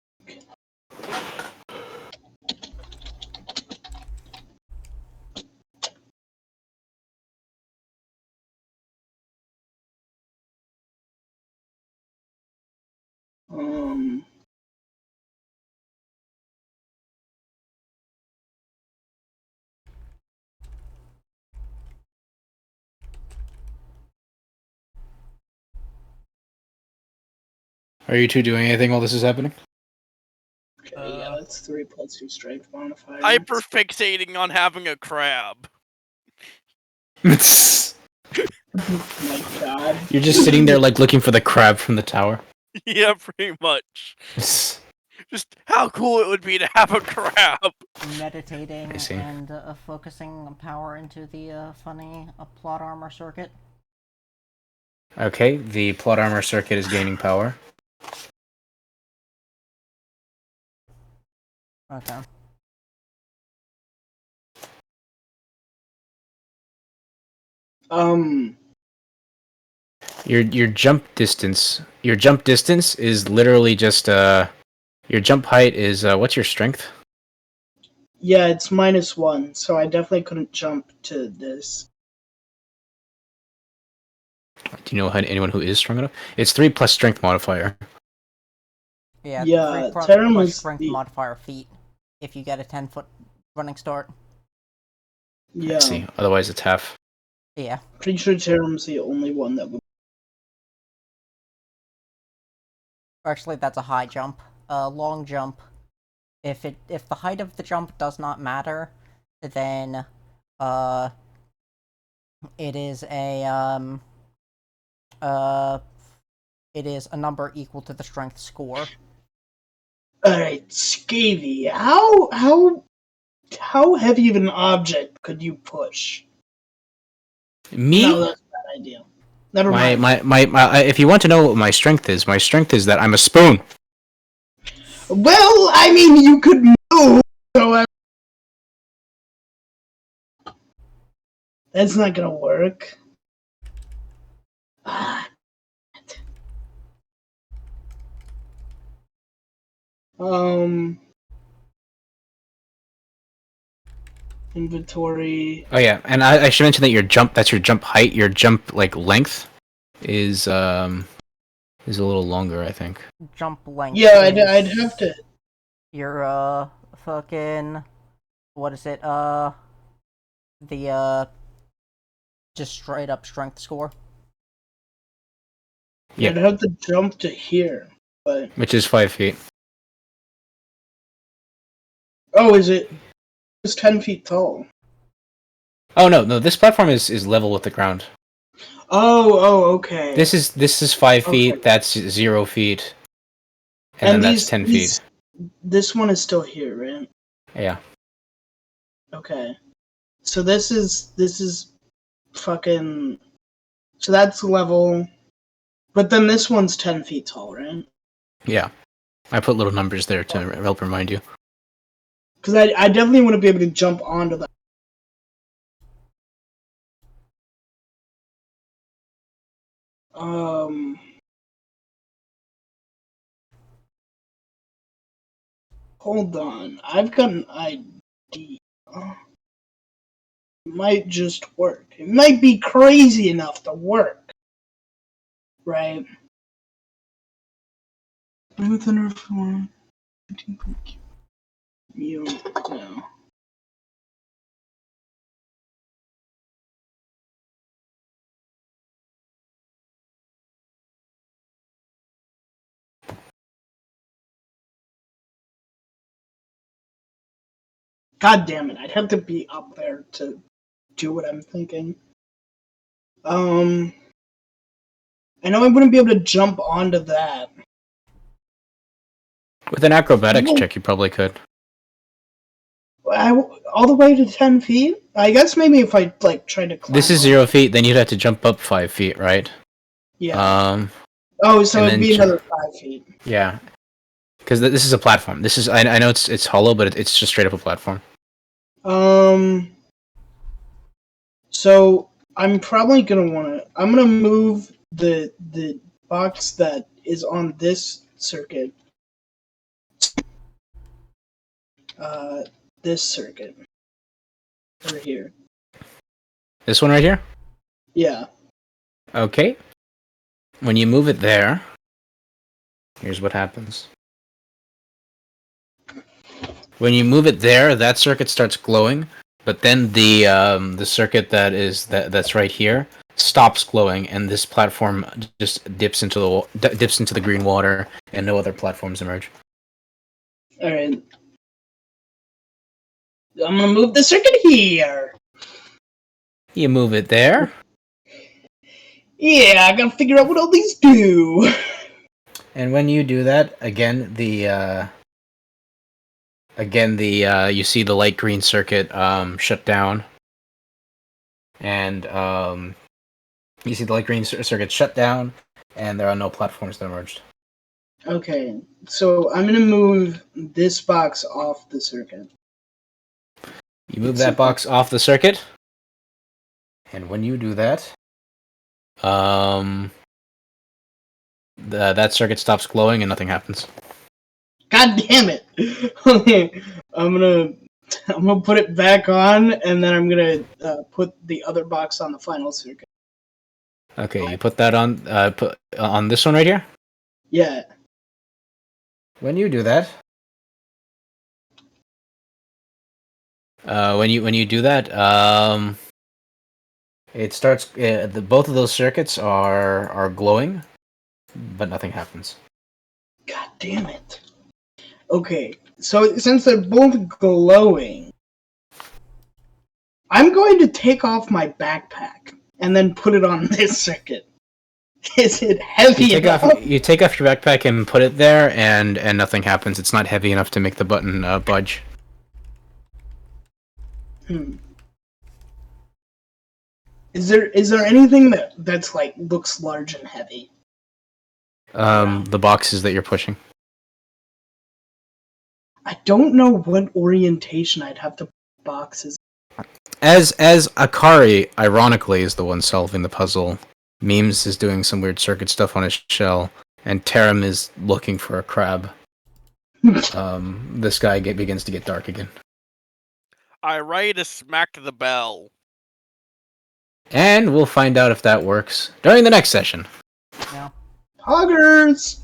Um, Are you two doing anything while this is happening? Okay, yeah, that's 3 plus your strength modifier. Hyperfixating on having a crab. You're Oh my god. just sitting there like looking for the crab from the tower. Yeah, pretty much. Just how cool it would be to have a crab. Meditating I see. and focusing power into the funny plot armor circuit. Okay, the plot armor circuit is gaining power. Okay. Your jump distance. Your jump distance is literally just your jump height is what's your strength? Yeah, it's -1, so I definitely couldn't jump to this. Do you know anyone who is strong enough? It's 3 plus strength modifier. Yeah, Yeah, 3 plus, Terran plus was strength the- modifier feet if you get a 10-foot running start. Yeah, I see. Otherwise, it's half. Yeah. pretty sure Terram's the only one that would. Actually, that's a high jump. Long jump. If the height of the jump does not matter, then it is it is a number equal to the strength score. Alright, Scavy, how heavy of an object could you push? Me? No, that's a bad idea. Never mind. My if you want to know what my strength is that I'm a spoon. Well, I mean, you could move, so that's not gonna work. Ah. Inventory. Oh yeah, and I should mention that that's your jump height. Your jump like length is a little longer, I think. Jump length. Yeah, is I'd have to. Your fucking what is it? The just straight up strength score. Yeah. I'd have to jump to here, but Which is 5 feet. oh, is it? It's 10 feet tall. Oh no, this platform is level with the ground. Oh, okay. This is 5 feet. Okay. That's 0 feet, and then that's 10 feet. This one is still here, right? Yeah. Okay. So this is fucking. So that's level, but then this one's 10 feet tall, right? Yeah. I put little numbers there to help remind you. Because I definitely want to be able to jump onto that. Hold on. I've got an idea. It might just work. It might be crazy enough to work. Right? With an reform. You know. God damn it, I'd have to be up there to do what I'm thinking. I know I wouldn't be able to jump onto that. With an acrobatics check, you probably could. All the way to 10 feet? I guess maybe if I tried to climb. This is 0 feet, then you'd have to jump up 5 feet, right? Yeah. Oh, so and it'd then be another 5 feet. Yeah. Because this is a platform. This is I know it's hollow, but it's just straight up a platform. So I'm probably I'm gonna move the box that is on this circuit. This circuit. Over here. This one right here? Yeah. Okay. When you move it there, here's what happens. When you move it there, that circuit starts glowing, But then the circuit that's right here stops glowing, and this platform just dips into the green water, and no other platforms emerge. All right. I'm gonna move the circuit here. You move it there, Yeah, I gotta figure out what all these do. and when you do that, you see the light green circuit shut down, and you see the light green circuit shut down, and there are no platforms that emerged. Okay, so I'm gonna move this box off the circuit. You move that box off the circuit, and when you do that, that circuit stops glowing and nothing happens. God damn it! Okay, I'm gonna put it back on, and then I'm gonna put the other box on the final circuit. Okay, you put that on on this one right here. Yeah. When you do that, when you do that, it starts. Both of those circuits are glowing, but nothing happens. God damn it. Okay, so since they're both glowing, I'm going to take off my backpack and then put it on this circuit. Is it heavy enough? You take off your backpack and put it there, and nothing happens. It's not heavy enough to make the button budge. Is there anything that's like looks large and heavy? The boxes that you're pushing. I don't know what orientation I'd have to put boxes. As Akari, ironically, is the one solving the puzzle. Memes is doing some weird circuit stuff on his shell, and Taram is looking for a crab. The sky begins to get dark again. I ready to smack the bell. And we'll find out if that works during the next session. Yeah. Poggers!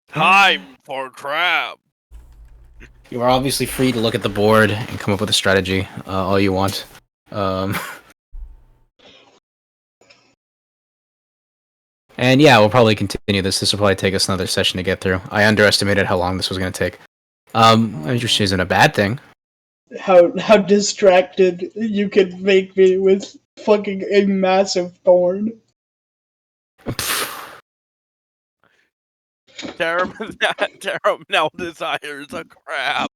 Time for crab. You are obviously free to look at the board and come up with a strategy all you want. And yeah, we'll probably continue this. This will probably take us another session to get through. I underestimated how long this was going to take. Which isn't a bad thing. How distracted you could make me with fucking a massive thorn. Taram now desires a crab.